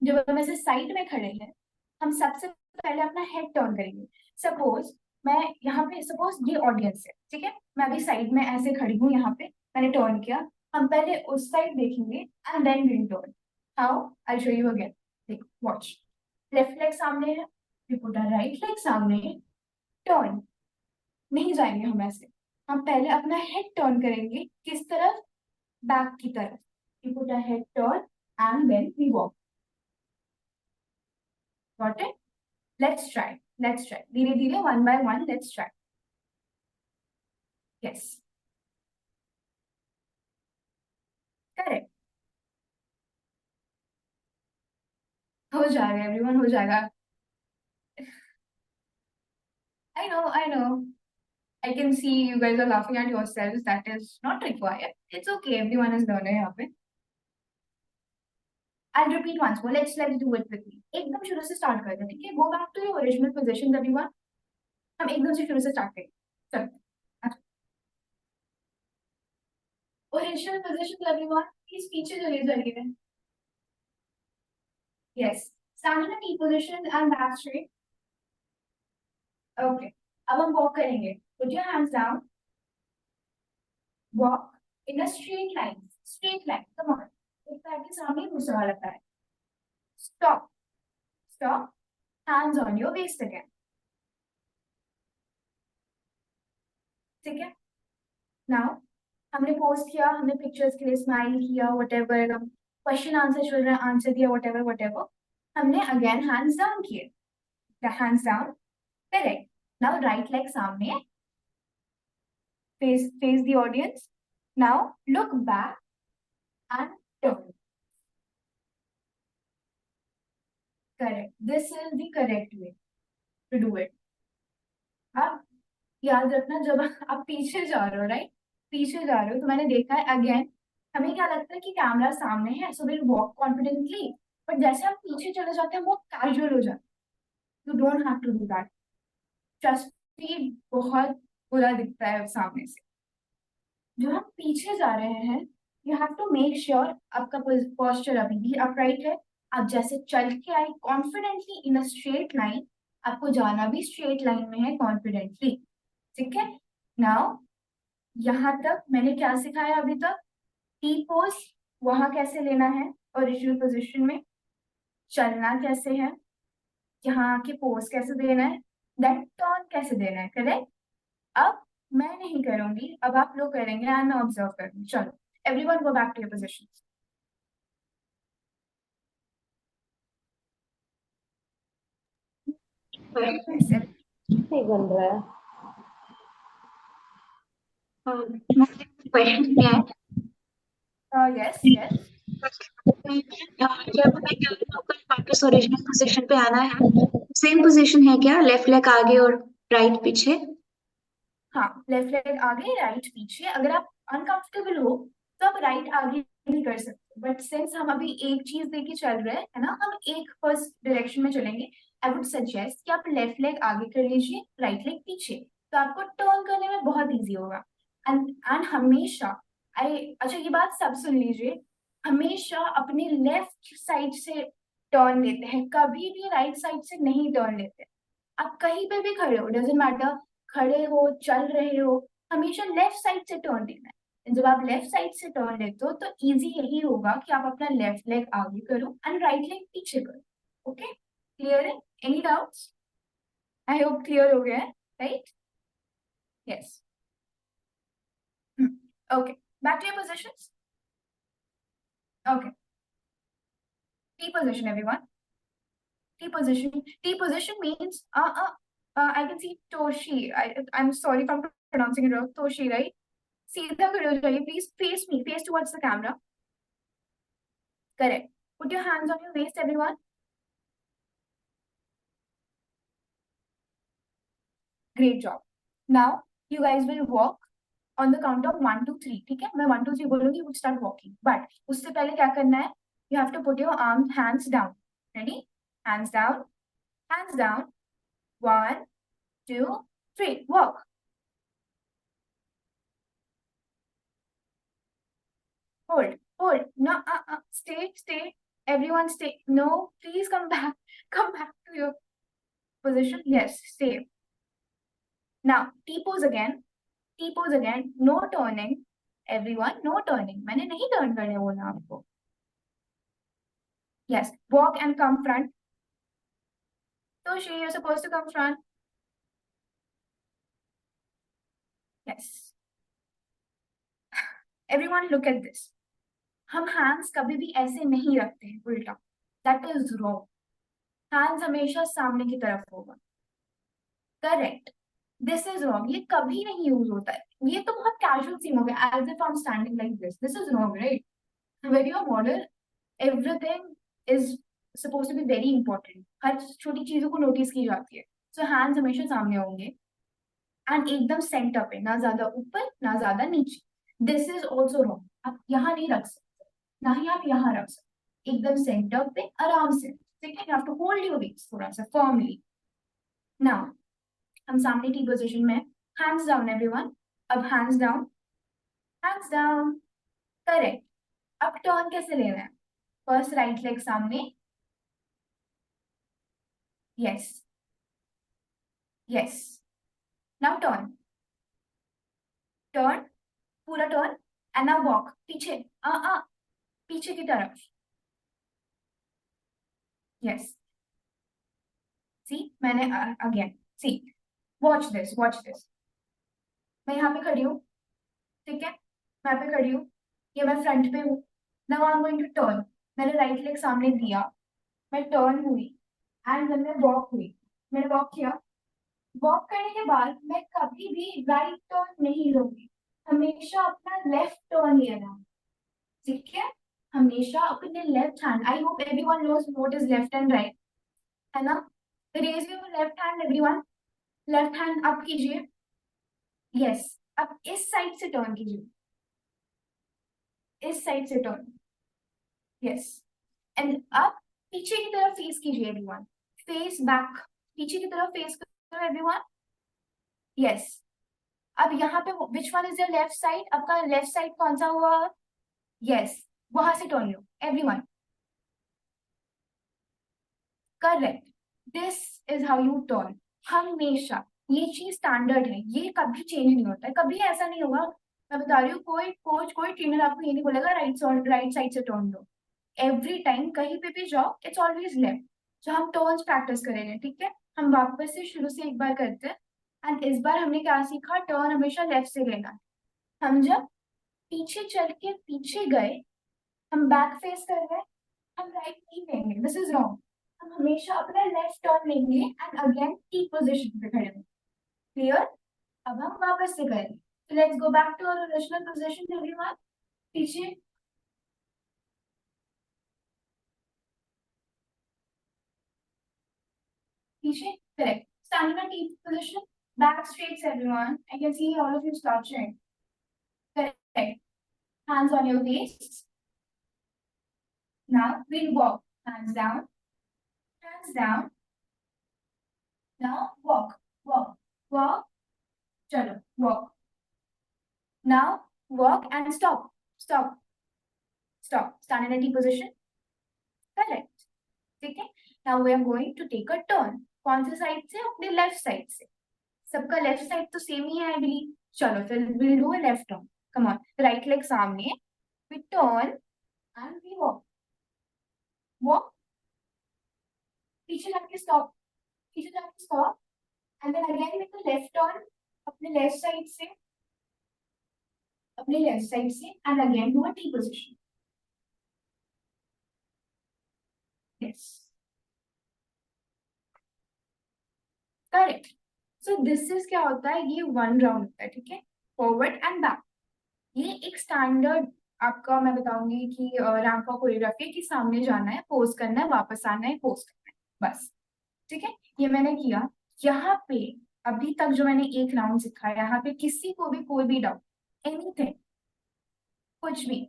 जब हम ऐसे साइड में खड़े हैं, हम सबसे पहले अपना हेड टर्न करेंगे। सपोज मैं यहाँ पे, सपोज ये ऑडियंस है, ठीक है, मैं अभी साइड में ऐसे खड़ी हूँ, यहाँ पे मैंने टर्न किया। हम पहले उस साइड देखेंगे and then will turn. How? I show you again. देखो, वॉच। लेफ्ट लेग सामने है, we put our right leg सामने, टर्न। नहीं जाएंगे हम ऐसे, हम पहले अपना हेड टर्न करेंगे। किस तरफ? बैक की तरफ। We put our head turn and then we walk. Got it? Let's try. Let's try. धीरे धीरे, one by one, let's try. Yes. Correct. हो जाएगा everyone, हो जाएगा। I know, I know. I can see you guys are laughing at yourselves. That is not required. It's okay. Everyone is learning यहाँ पे. I'll repeat once more. Let's do it with me. एकदम शुरू से start करते हैं, ठीक है? Go back to your original positions, everyone. हम एकदम से शुरू से start करेंगे। चलो। Original positions, everyone. Please पीछे चलिए जल्दी। Yes. Stand in a T position and back straight. Okay. अब हम walk करेंगे। Put your hands down. Walk in a straight line. Straight line. Come on. एक पैर के सामने दूसरा वाला पैर. Stop. Stop. Hands on your waist again. ठीक है? Now हमने पोस्ट किया, हमने पिक्चर्स के लिए स्माइल किया, whatever, क्वेश्चन आंसर चल रहा है, आंसर दिया, whatever whatever, हमने अगेन हैंड्स डाउन किए. The hands down. Correct. Now right leg सामने. Face the audience. Now look back and turn. Correct. This is the correct way to do it. अब याद रखना, जब आप पीछे जा रहे हो, राइट, पीछे जा रहे हो, तो मैंने देखा है अगेन, हमें क्या लगता है कि कैमरा सामने है, so will walk confidently, but जैसे हम पीछे चले जाते हैं वो कैजुअल हो जाता है. You don't have to do that. Trust me, बहुत बुरा दिखता है सामने से. जो हम पीछे जा रहे हैं, you have to make sure आपका पोस्चर अभी भी अपराइट है. आप जैसे चल के आए confidently in a straight line, आपको जाना भी स्ट्रेट लाइन में है कॉन्फिडेंटली. ठीक है? नाउ यहाँ तक मैंने क्या सिखाया अभी तक? टी पोज वहां कैसे लेना है ओरिजिनल पोजीशन में, चलना कैसे है, यहाँ के पोज कैसे देना है, देन टर्न कैसे देना है. करेक्ट? अब मैं नहीं करूंगी, अब आप लोग करेंगे एंड मैं ऑब्जर्व करूंगी. चलो, everyone go back to your position. नहीं बन रहा है. क्वेश्चन क्या है? Yes yes. जब हमें वापस ओरिजिनल पोजीशन पे आना है, सेम पोजीशन है क्या? लेफ्ट लेग आगे और राइट पीछे? हाँ, लेफ्ट लेग आगे, राइट पीछे. अगर आप अनकंफर्टेबल हो तो आप राइट आगे भी कर सकते हो, बट सिंस हम अभी एक चीज देके चल रहे हैं, है ना, हम एक फर्स्ट डायरेक्शन में चलेंगे. आई वुड सजेस्ट कि आप लेफ्ट लेग आगे कर लीजिए, राइट लेग पीछे, तो आपको टर्न करने में बहुत इजी होगा. एंड हमेशा, अच्छा ये बात सब सुन लीजिए, हमेशा अपने लेफ्ट साइड से टर्न लेते हैं, कभी भी राइट साइड से नहीं टर्न लेते. आप कहीं पे भी खड़े हो, डजेंट मैटर, खड़े हो, चल रहे हो, हमेशा लेफ्ट साइड से टर्न लेना है. जब आप लेफ्ट साइड से टर्न लेते हो तो इजी यही होगा कि आप अपना लेफ्ट लेग आगे करो एंड राइट लेग पीछे करो. ओके? क्लियर है? Any doubts? I hope clear हो गया है, right? Yes. Okay, back to your positions. Okay, T position everyone. T position. T position means I can see Toshi. I'm sorry if I'm pronouncing it wrong. Toshi, right? सीधा खड़े हो जाइए, please face me, face towards the camera. Correct. Put your hands on your waist, everyone. Great job. Now you guys will walk on the count of 1 to 3. ठीक है, मैं 1 2 3 बोलूंगी, you start walking. But उससे पहले क्या करना है? You have to put your hands down. Ready? Hands down. Hands down. 1 2 3. Walk. Hold. Hold. No. Stay. Everyone stay. No. Please come back. Come back to your position. Yes. Stay. Now T-pose again. T-pose again. No turning. Everyone, no turning. मैंने नहीं turn करने बोला आपको. Yes. Walk and come front. Toshi, you're supposed to come front. Yes. Everyone, look at this. हम hands कभी भी ऐसे नहीं रखते हैं उल्टा. That is wrong. Hands हमेशा सामने की तरफ होगा. Correct. This is wrong. ये कभी नहीं यूज होता है. ये तो बहुत casual सीन हो गया. As if I'm standing like this. This is wrong, right? When you're a model, everything is supposed to be very important. हर छोटी चीजों को नोटिस की जाती है. So hands हमेशा सामने होंगे. And एकदम सेंटर पे, ना ज्यादा ऊपर ना ज्यादा नीचे. This is also wrong. आप यहाँ नहीं रख सकते, ना ही आप यहाँ रख सकते. एकदम सेंटर पे आराम से. ठीक है, you have to hold your weights थोड़ा सा firmly. Now हम सामने की पोजीशन में. Hands down everyone. अब hands down. Hands down. Correct. अब टर्न कैसे लेना है? First right leg सामने. Yes. Yes. Now turn. Turn. पूरा turn. And now walk. पीछे. पीछे की तरफ. Yes. See, मैंने again. See. Watch this. Watch this. मैं यहाँ पे खड़ी हूँ. ठीक है? मैं यहाँ पे खड़ी हूँ. ये मैं फ्रंट पे हूँ. Now I'm going to turn. मैंने राइट लेग सामने दिया. मैं टर्न हुई. एंड then मैं वॉक हुई. मैंने वॉक किया. वॉक करने के बाद मैं कभी भी राइट टर्न नहीं लूंगी. हमेशा अपना लेफ्ट टर्न लेना. ठीक है? हमेशा अपने left hand. I hope everyone knows what is left and right. है ना? Raise your left hand everyone. Left hand up कीजिए. यस. अब इस साइड से टर्न कीजिए. इस साइड से टर्न. यस. एंड अब पीछे की तरफ फेस कीजिए एवरीवन. Face back. पीछे की तरफ फेस करो एवरीवन. यस. अब यहाँ पे which one is your left side? आपका लेफ्ट साइड कौन सा हुआ? यस. वहां से turn low everyone. Correct. This is how U turn. हमेशा ये चीज स्टैंडर्ड है. ये कभी चेंज नहीं होता है. कभी ऐसा नहीं होगा. मैं बता रही हूँ, कोई कोच कोई ट्रेनर आपको ये नहीं बोलेगा राइट साइड से टर्न लो. एवरी टाइम कहीं पे भी जाओ, इट्स ऑलवेज लेफ्ट. जो हम टर्न्स प्रैक्टिस करेंगे. ठीक है, हम वापस से शुरू से एक बार करते हैं. एंड इस बार हमने क्या सीखा? टर्न हमेशा लेफ्ट से लेना है. हम जब पीछे चल के पीछे गए, हम बैक फेस कर रहे हैं, हम राइट नहीं लेंगे. This is wrong. हम हमेशा अपना लेफ्ट टर्न लेंगे एंड अगेन टी पोजिशन पे खड़े होंगे. क्लियर? अब हम वापस से करेंगे. Let's go back to our original position everyone. पीछे. पीछे. Correct. Standing at T position. Back straight everyone. I can see all of you slouching. Correct. Hands on your waist. Now we'll walk. Hands down. Hands down. Now walk. Walk. Walk. Chalo. Walk. Now walk and stop. Stop. Stop. Stand in a T position. Correct. Okay. Now we are going to take a turn. कौन से side से? अपने left side से. सबका left side तो same ही है I believe. चलो फिर will do a left turn. Come on. Right leg सामने. We turn and we walk. Walk. पीछे जाके स्टॉप. पीछे जाके stop. And then again with the left turn. अपने लेफ्ट साइड से. अपने लेफ्ट साइड से and again do a T position. Yes. Correct. So this is क्या होता है, ये 1 राउंड होता है, ठीक है, फॉरवर्ड एंड बैक। ये एक स्टैंडर्ड आपका मैं बताऊंगी कि रैंप वॉक कोरियोग्राफी है कि सामने जाना है, पोज करना है, वापस आना है, पोज करना है, बस। ठीक है, ये मैंने किया। यहाँ पे अभी तक जो मैंने 1 राउंड सिखाया, यहाँ पे किसी को भी कोई भी डाउट, एनीथिंग, कुछ भी?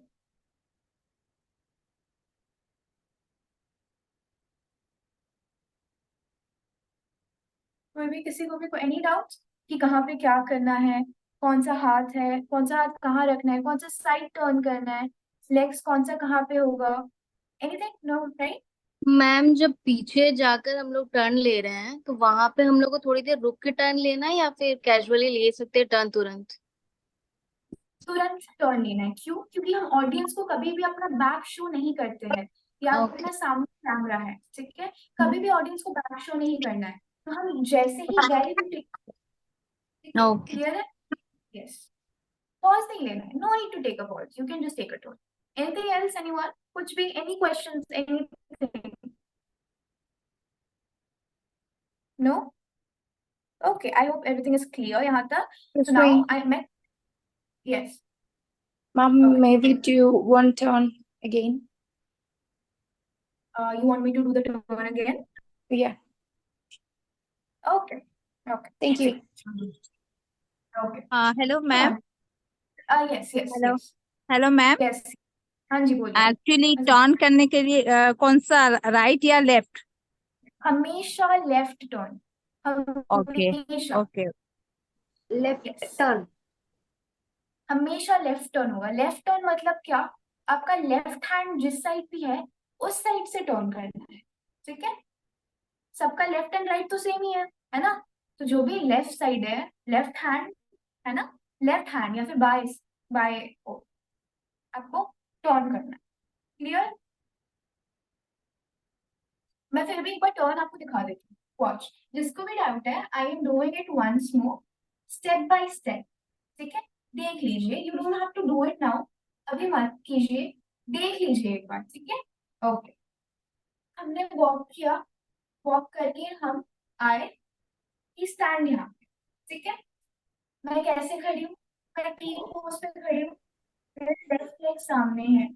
कोई भी, किसी को भी कोई एनी डाउट कि कहाँ पे क्या करना है, कौन सा हाथ है, कौन सा हाथ कहाँ रखना है, कौन सा साइड टर्न करना है, लेग्स कौन सा कहाँ पे होगा, एनीथिंग? No, right? मैम जब पीछे जाकर हम लोग टर्न ले रहे हैं तो वहां पे हम लोग को थोड़ी देर रुक के टर्न लेना है या फिर कैजुअली ले सकते हैं टर्न तुरंत? तुरंत टर्न लेना है। क्यों? क्योंकि हम ऑडियंस को कभी भी अपना बैक शो नहीं करते हैं, या ओके। अपना सामने कैमरा है, ठीक है, कभी भी ऑडियंस को बैक शो नहीं करना है। तो हम जैसे ही गए, ठीक है, ओके। क्लियर है? यस। पॉज नहीं लेना है, no need to take a pause, you can just take a turn. Anything else, anyone? कुछ भी, any questions, anything? No? Okay, I hope everything is clear यहाँ तक। Yes, so now we, I मैं, yes, ma'am, okay, maybe do one turn again. You want me to do the turn again? Yeah, okay, okay, thank you. Okay, hello come ma'am. on. Yes, yes, hello yes, hello ma'am. yes. हाँ जी, बोलिए। Actually हाँ जी। Turn करने के लिए कौन सा, right या left? हमेशा लेफ्ट टर्न, ओके हमेशा, ओके। yes. हमेशा लेफ्ट टर्न होगा। लेफ्ट टर्न मतलब क्या? आपका लेफ्ट हैंड जिस साइड भी है, उस साइड से टर्न करना है, ठीक है? सबका लेफ्ट एंड राइट तो सेम ही है ना? तो जो भी लेफ्ट साइड है, लेफ्ट हैंड, है ना, लेफ्ट हैंड या फिर बाय बाय को आपको टर्न करना है। क्लियर? मैं फिर भी एक बार टर्न आपको दिखा देती हूँ, वॉच। जिसको भी डाउट है, I am doing it once more, step by step, ठीक है? देख लीजिए, you don't have to do it now, अभी मत कीजिए, देख लीजिए एक बार, ठीक है? ओके, हमने वॉक किया, वॉक करके हम आए, स्टैंड यहाँ पे, ठीक है? मैं कैसे खड़ी हूँ? मैं टी पोज पे खड़ी हूँ, मेरे लेफ्ट लेग सामने है,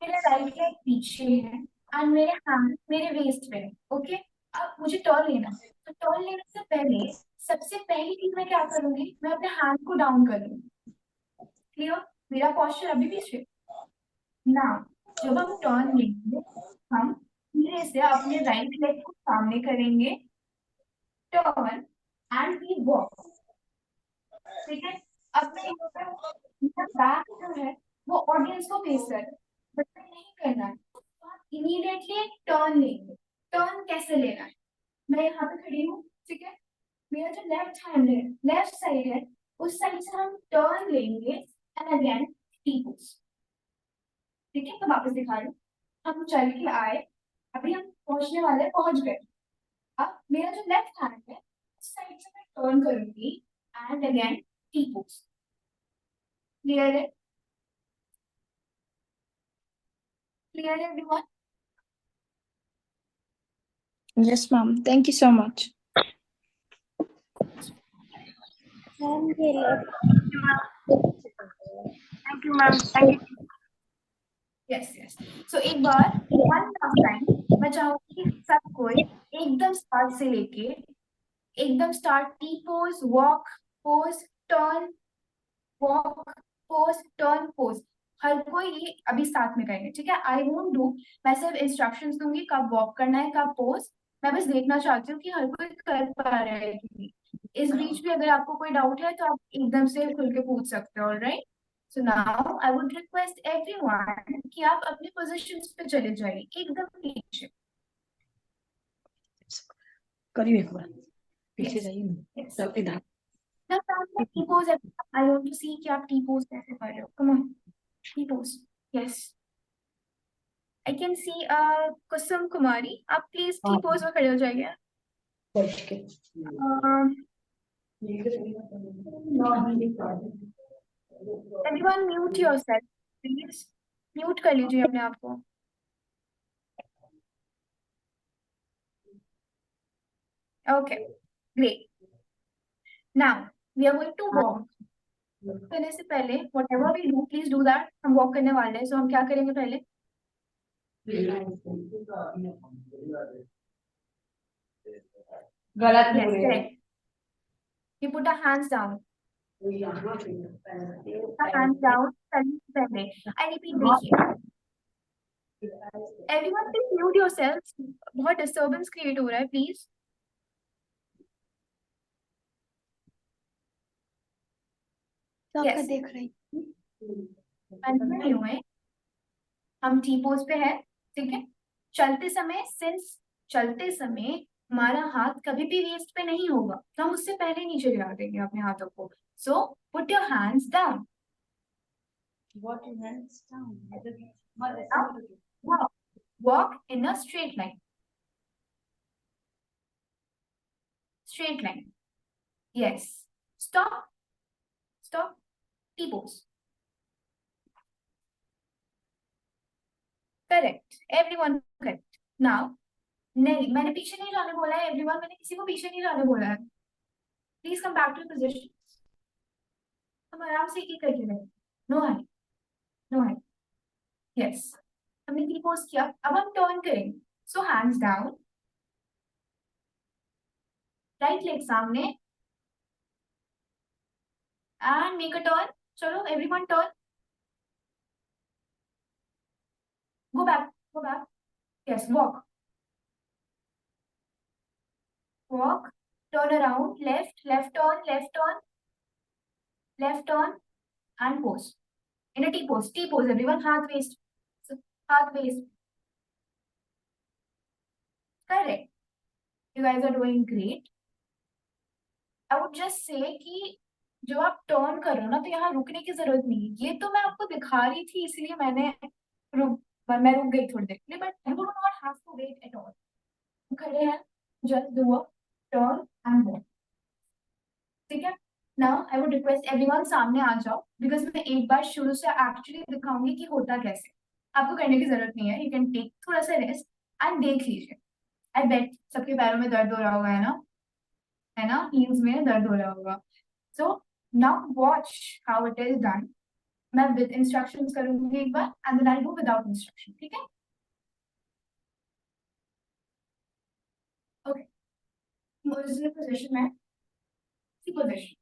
मेरा राइट लेग पीछे है, और मेरे हैंड मेरे वेस्ट पे है, ओके? अब मुझे टर्न लेना है, तो टर्न लेने से पहले सबसे पहली चीज मैं क्या करूंगी, मैं अपने हैंड को डाउन करूंगी। क्लियर? मेरा पॉस्चर अभी भी स्ट्रेट ना। जब हम टर्न लेंगे, हम धीरे से अपने राइट लेग को सामने करेंगे, टर्न एंड वी वॉक, ठीक है? अब मैं यहाँ पे मेरा बैक जो है वो ऑडियंस को फेस कर रहा है, बट मैं नहीं करना है, तो आप इमीडिएटली टर्न लेंगे। टर्न कैसे लेना है? मैं यहाँ पे खड़ी हूँ, ठीक है, मेरा जो लेफ्ट हैंड है, लेफ्ट साइड है, उस साइड से हम टर्न लेंगे एंड अगेन टी पोज, ठीक है? तो वापस दिखा रही हूँ, हम चल के आए, अभी हम पहुंचने वाले, पहुंच गए। अब मेरा जो लेफ्ट हैंड है, उस साइड से मैं टर्न करूंगी and again T pose. Clear है? क्लियर है everyone? Yes, ma'am. Thank you so much. Ma'am ये left Thank you, ma'am. Thank you. Yes, yes. So एक बार, वन लास्ट टाइम, मैं चाहूंगी कि सब कोई एकदम स्टार्ट से लेके, एकदम start, T pose, walk, pose, turn, walk, pose, turn, pose, हर कोई ये अभी साथ में करेंगे, ठीक है? आई वोंट डू, मैं सिर्फ इंस्ट्रक्शंस दूंगी कब वॉक करना है, कब पोज। मैं बस देखना चाहती हूँ कि हर कोई कर पा रहा है कि नहीं। इस बीच भी अगर आपको कोई डाउट है तो आप एकदम से खुल के पूछ सकते हो, alright? So now I would request everyone कि आप अपने पोजीशंस पे चले जाइए, एकदम पीछे। करिए एक बार पीछे Yes, जाइए ना, yes. सब इधर। Now, T pose, I want to see कि आप टी पोज कैसे कर रहे हो। Come on, T pose, yes. I can see Kusum Kumari, आप प्लीज टी पोज में खड़े हो जाइए। बैठ के everyone mute yourself please, mute कर लीजिए अपने आप को। Okay, great. Now we are going to walk. करने से पहले whatever we do, please do that। हम वॉक करने वाले हैं, so हम क्या करेंगे पहले? गलत Yes, बोल रहे हो। correct। We put our hands down। Our hands down करने से पहले I repeat, देखिए everyone please mute yourselves। बहुत disturbance create हो रहा है, please। क्या Yes, देख रही? कंटिन्यू है। हम टी पोज पे है, ठीक है। चलते समय हमारा हाथ कभी भी वेस्ट पे नहीं होगा, तो हम उससे पहले नीचे गिरा देंगे अपने हाथों को। So put your hands down. Walk in a straight line। Straight line। Yes। Stop। Stop। T pose। Correct। Everyone correct। Now, नहीं, मैंने पीछे नहीं जाने बोला है everyone, मैंने किसी को पीछे नहीं जाने बोला है। Please come back to your position। हम आराम से एक करके रहे। No hurry। No hurry। Yes। हमने T pose किया, अब हम टर्न करेंगे। So hands down। Right leg सामने। And make a turn। चलो everyone turn। Go back। Go back। Yes, walk। Walk। Turn around। Left। Left turn। Left turn। Left turn। And pose। In a T pose। T pose everyone, हाथ waist। हाथ waist। Correct। You guys are doing great। I would just say कि जब आप turn कर रहे हो ना, तो यहाँ रुकने की जरूरत नहीं है। ये तो मैं आपको दिखा रही थी, इसलिए मैं रुक गई थोड़ी देर के लिए, but you do not have to wait at all. खड़े हैं, just do a turn and walk, ठीक है। Now I would request everyone सामने आ जाओ, बिकॉज मैं एक बार शुरू से एक्चुअली दिखाऊंगी कि होता कैसे। आपको करने की जरूरत नहीं है, यू कैन टेक थोड़ा सा रेस्ट एंड देख लीजिए। आई बेट सबके पैरों में दर्द हो रहा होगा, है ना, हील्स में दर्द हो रहा होगा। So now watch how it is done. मैं विद इंस्ट्रक्शंस करूंगी एक बार, and then I do without instruction, ठीक है। ओके, ओरिजिनल पोजीशन में, पोजीशन।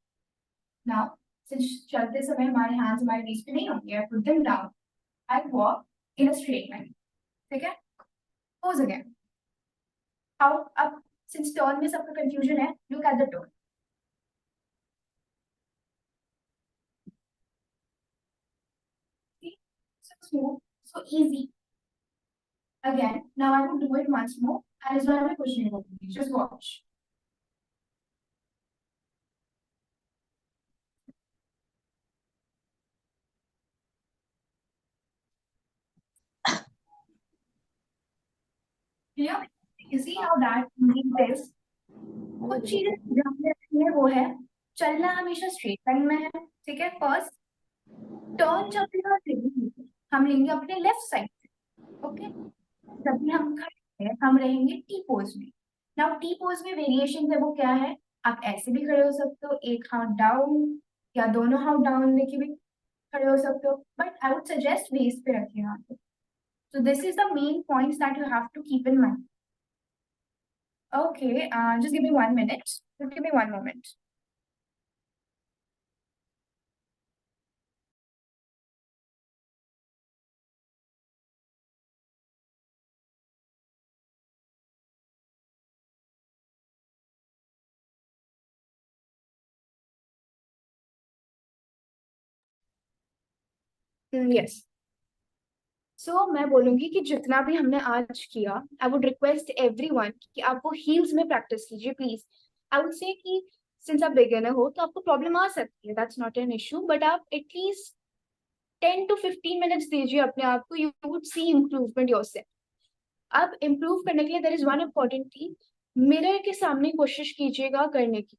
नाउ सिंस चलते समय हमारे हैंड्स हमारे नीज पे नहीं होंगे, I put them down. I walk in a straight line, ठीक है। Pose again. हाउ, अब सिंस टर्न में सबका कंफ्यूजन है, look at the turn. So smooth, so easy। Again, now I will do it once more, and as well as pushing it. Just watch। Yeah, you see how that means is कुछ चीजें ध्यान में रखनी है, वो है चलना हमेशा स्ट्रेट लाइन में है, ठीक है। फर्स्ट टर्न जब भी हम लेंगे अपने लेफ्ट साइड से, ओके। जब भी हम खड़े हैं, हम रहेंगे टी पोज में। नाउ टी पोज में वेरिएशन है, वो क्या है? आप ऐसे भी खड़े हो सकते हो, एक हाथ डाउन, या दोनों हाथ डाउन लेके भी खड़े हो सकते हो, but I would suggest waist पे रखिए हाथ। So this is the main points that you have to keep in mind। Okay, just give me 1 minute। Just give me 1 moment। Yes। सो मैं बोलूंगी कि जितना भी हमने आज किया, आई वुड रिक्वेस्ट एवरीवन कि आप वो हील्स में प्रैक्टिस कीजिए प्लीज। आई वुड से कि सिंस आप बिगिनर हो तो आपको प्रॉब्लम आ सकती है, that's not an issue, but आप एटलीस्ट 10 to 15 मिनट्स दीजिए अपने आप को, you would see improvement yourself. अब इम्प्रूव करने के लिए there is one important thing, mirror के सामने कोशिश कीजिएगा करने की।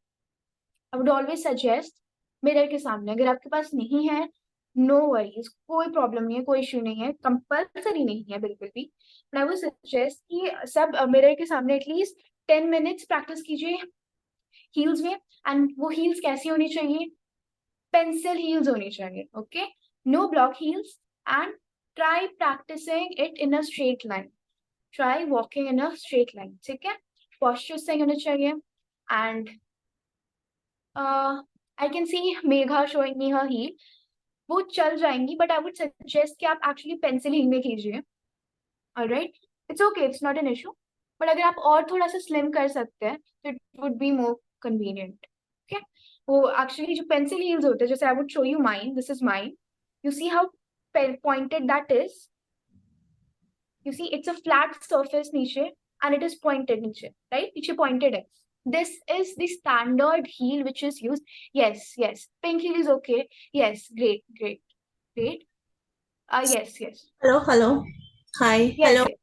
I would always suggest mirror के सामने। अगर आपके पास नहीं है, नो वरीज, कोई प्रॉब्लम नहीं है, कोई इश्यू नहीं है, कंपल्सरी नहीं है बिल्कुल भी। बट आई वुड सजेस्ट कि सब मिरर के सामने एटलीस्ट 10 मिनट्स प्रैक्टिस कीजिए। हील्स में, एंड वो हील्स कैसी होनी चाहिए? पेंसिल हील्स होनी चाहिए, okay, no block heels, and try practicing it in a straight line, try walking in a straight line, ठीक है, पॉस्चर सही होना चाहिए. And I can see Megha showing me her heel, वो चल जाएंगी, बट आई वुड सजेस्ट कि आप एक्चुअली पेंसिल हील में कीजिए. Alright, it's okay, it's not an issue, but अगर आप और थोड़ा सा स्लिम कर सकते हैं तो it would be more convenient. Okay, वो एक्चुअली जो पेंसिल हील्स होते हैं, जैसे I would show you mine, this is mine, you see how pointed that is, you see it's a flat surface नीचे and it is pointed नीचे, right, नीचे pointed है. This is the standard heel which is used. Yes, yes, pink heel is okay. Yes, great, great, great. Yes, yes, Hello, hello. Hi, yes, hello, yes,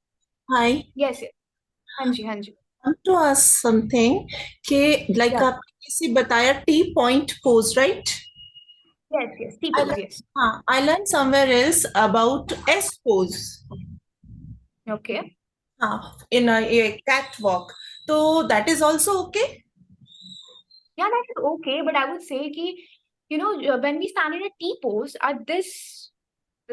hi. yes, yes. हाँ जी, हाँ जी. I want to ask something कि like Yeah. आपने किसी बताया T-point pose, right? Yes, yes, T I pose, learned, yes. I learned somewhere else about S pose. Okay. In a catwalk. So that is also okay? Yeah, that is okay, but I would say कि, you know, when we stand in a T pose, this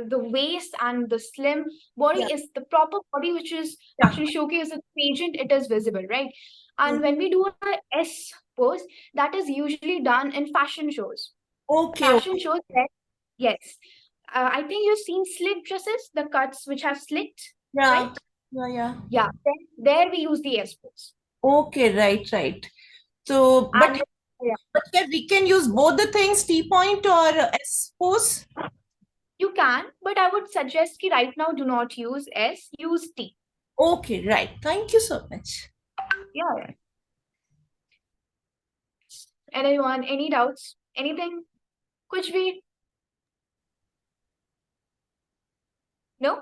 the waist and the slim body Yeah. is the proper body which is Yeah. actually showcased in the pageant, it is visible, right? And Mm. when we do a S pose, that is usually done in fashion shows. Okay, Fashion okay. shows, yes. I think you've seen slit dresses, the cuts which have slit, Yeah, right? yeah. Yeah, there we use the S pose. Okay, right. So, And yeah, but we can use both the things, T-point or S pose? you can, but I would suggest कि right now do not use S, use T. Okay, right. Thank you so much. Yeah. Anyone, any doubts? Anything? कुछ भी? No?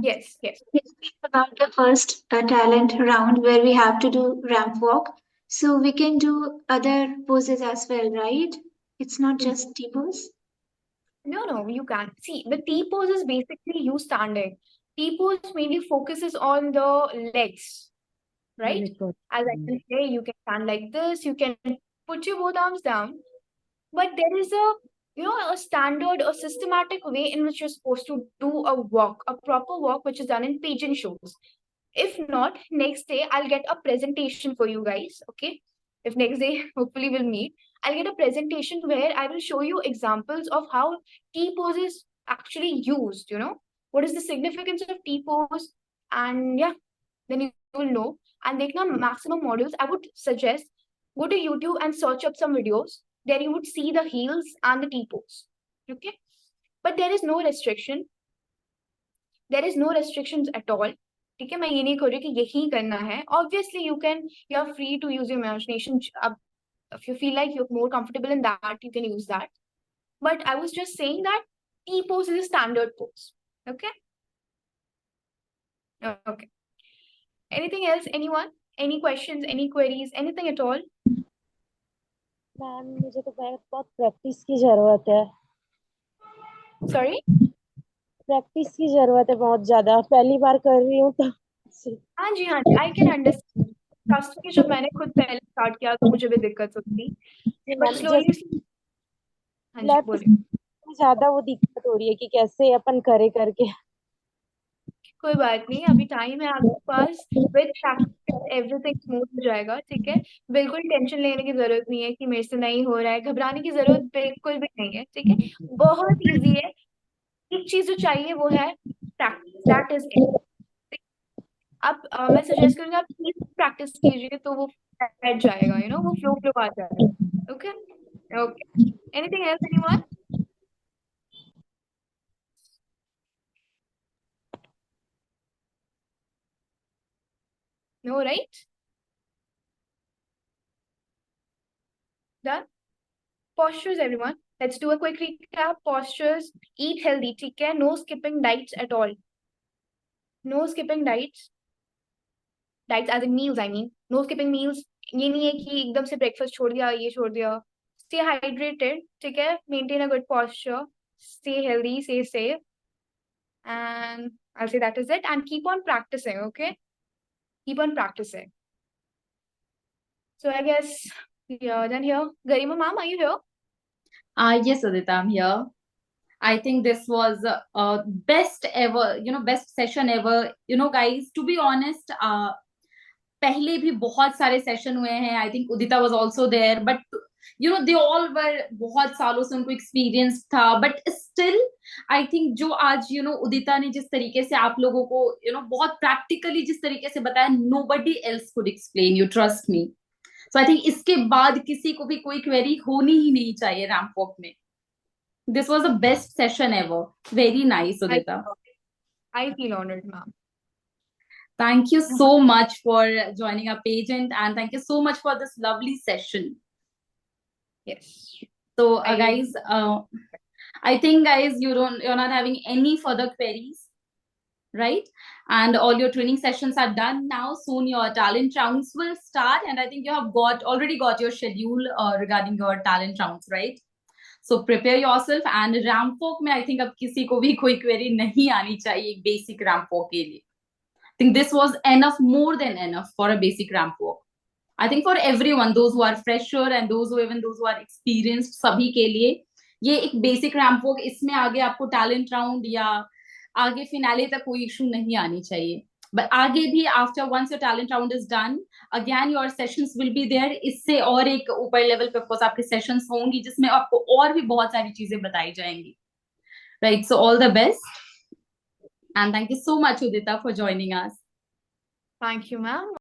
Yes, yes. We speak about the first talent round where we have to do ramp walk. So we can do other poses as well, right? It's not just T pose. No, you can't. See, the T pose is basically you standing. T pose mainly focuses on the legs, right? As I can say, you can stand like this, you can put your both arms down, but there is a standard or systematic way in which you're supposed to do a walk, a proper walk, which is done in pageant shows. If not, next day I'll get a presentation for you guys, okay? If next day, hopefully we'll meet, I'll get a presentation where I will show you examples of how T pose is actually used, what is the significance of T pose, and yeah, then you will know. And देखना maximum models, I would suggest go to YouTube and search up some videos. There you would see the heels and the T pose, okay? But there is no restriction. There is no restrictions at all. ठीक है, मैं ये नहीं कह रही कि यही करना है. Obviously, you are free to use your imagination. If you feel like you're more comfortable in that, you can use that. But I was just saying that T pose is a standard pose. Okay? Okay. Anything else? Anyone? Any questions? Any queries? Anything at all? Ma'am मुझे तो बहुत practice की जरूरत है. Sorry? Practice की जरूरत है बहुत ज्यादा. पहली बार कर रही हूँ तो. हाँ जी, I can understand. Trust me, जब मैंने खुद पहले स्टार्ट किया तो मुझे भी दिक्कत होती. But slowly, हाँ जी, लेफ्ट बोलिए. ज्यादा वो दिक्कत हो रही है कि कैसे अपन करे करके. कोई बात नहीं, अभी टाइम है आपके पास. विद प्रैक्टिस एवरीथिंग स्मूथ हो जाएगा, ठीक है? बिल्कुल टेंशन लेने की जरूरत नहीं है कि मेरे से नहीं हो रहा है, घबराने की जरूरत बिल्कुल भी नहीं है, ठीक है? बहुत इजी है. एक चीज जो चाहिए वो है प्रैक्टिस, दैट इज इट. आप मैं सजेस्ट करूंगा आप प्लीज प्रैक्टिस कीजिए तो वो बैठ जाएगा, वो फ्लो आ जाएगा. Okay, okay. Anything else, anyone? No, right? Done? Postures, everyone. Let's do a quick recap. Postures, eat healthy, ठीक है? No skipping diets at all. No skipping diets. Diets as in meals, I mean. No skipping meals. ये नहीं है कि एकदम से breakfast छोड़ दिया, ये छोड़ दिया. Stay hydrated, ठीक है? Maintain a good posture. Stay healthy, stay safe. And I'll say that is it. And keep on practicing, okay? keep on practicing. So I guess we are done here. Garima ma'am, are you here? Yes, Udita, I'm here. I think this was best ever, best session ever. Guys, to be honest, पहले भी बहुत सारे session हुए हैं. I think Udita was also there, but they all were बहुत सालों से उनको एक्सपीरियंस था. बट स्टिल आई थिंक जो आज उदिता ने जिस तरीके से आप लोगों को बहुत प्रैक्टिकली जिस तरीके से बताया, nobody else could explain, you trust me. So I think इसके बाद किसी को भी कोई क्वेरी होनी ही नहीं चाहिए रैंप वॉक में. This was the best session ever. Very nice Udita. I feel honored, ma'am. Thank you so much for joining our pageant, and thank you so much for this lovely session. Yes. So, I- guys, I think, guys, you're not having any further queries, right? And all your training sessions are done now. Soon your talent rounds will start, and I think you have already got your schedule regarding your talent rounds, right? So prepare yourself. And ramp walk में I think अब किसी को भी कोई query नहीं आनी चाहिए एक basic ramp walk के लिए. I think this was enough, more than enough for a basic ramp walk. I think for everyone, those who are fresher and those who are experienced, सभी के लिए ये एक basic ramp walk. इसमें आगे आपको talent round या आगे finale तक कोई issue नहीं आनी चाहिए. But आगे भी once your talent round is done, again your sessions will be there. इससे और एक ऊपर level पे of course आपके sessions होंगी जिसमें आपको और भी बहुत सारी चीजें बताई जाएंगी. Right, so all the best. And thank you so much, Udita, for joining us. Thank you, ma'am.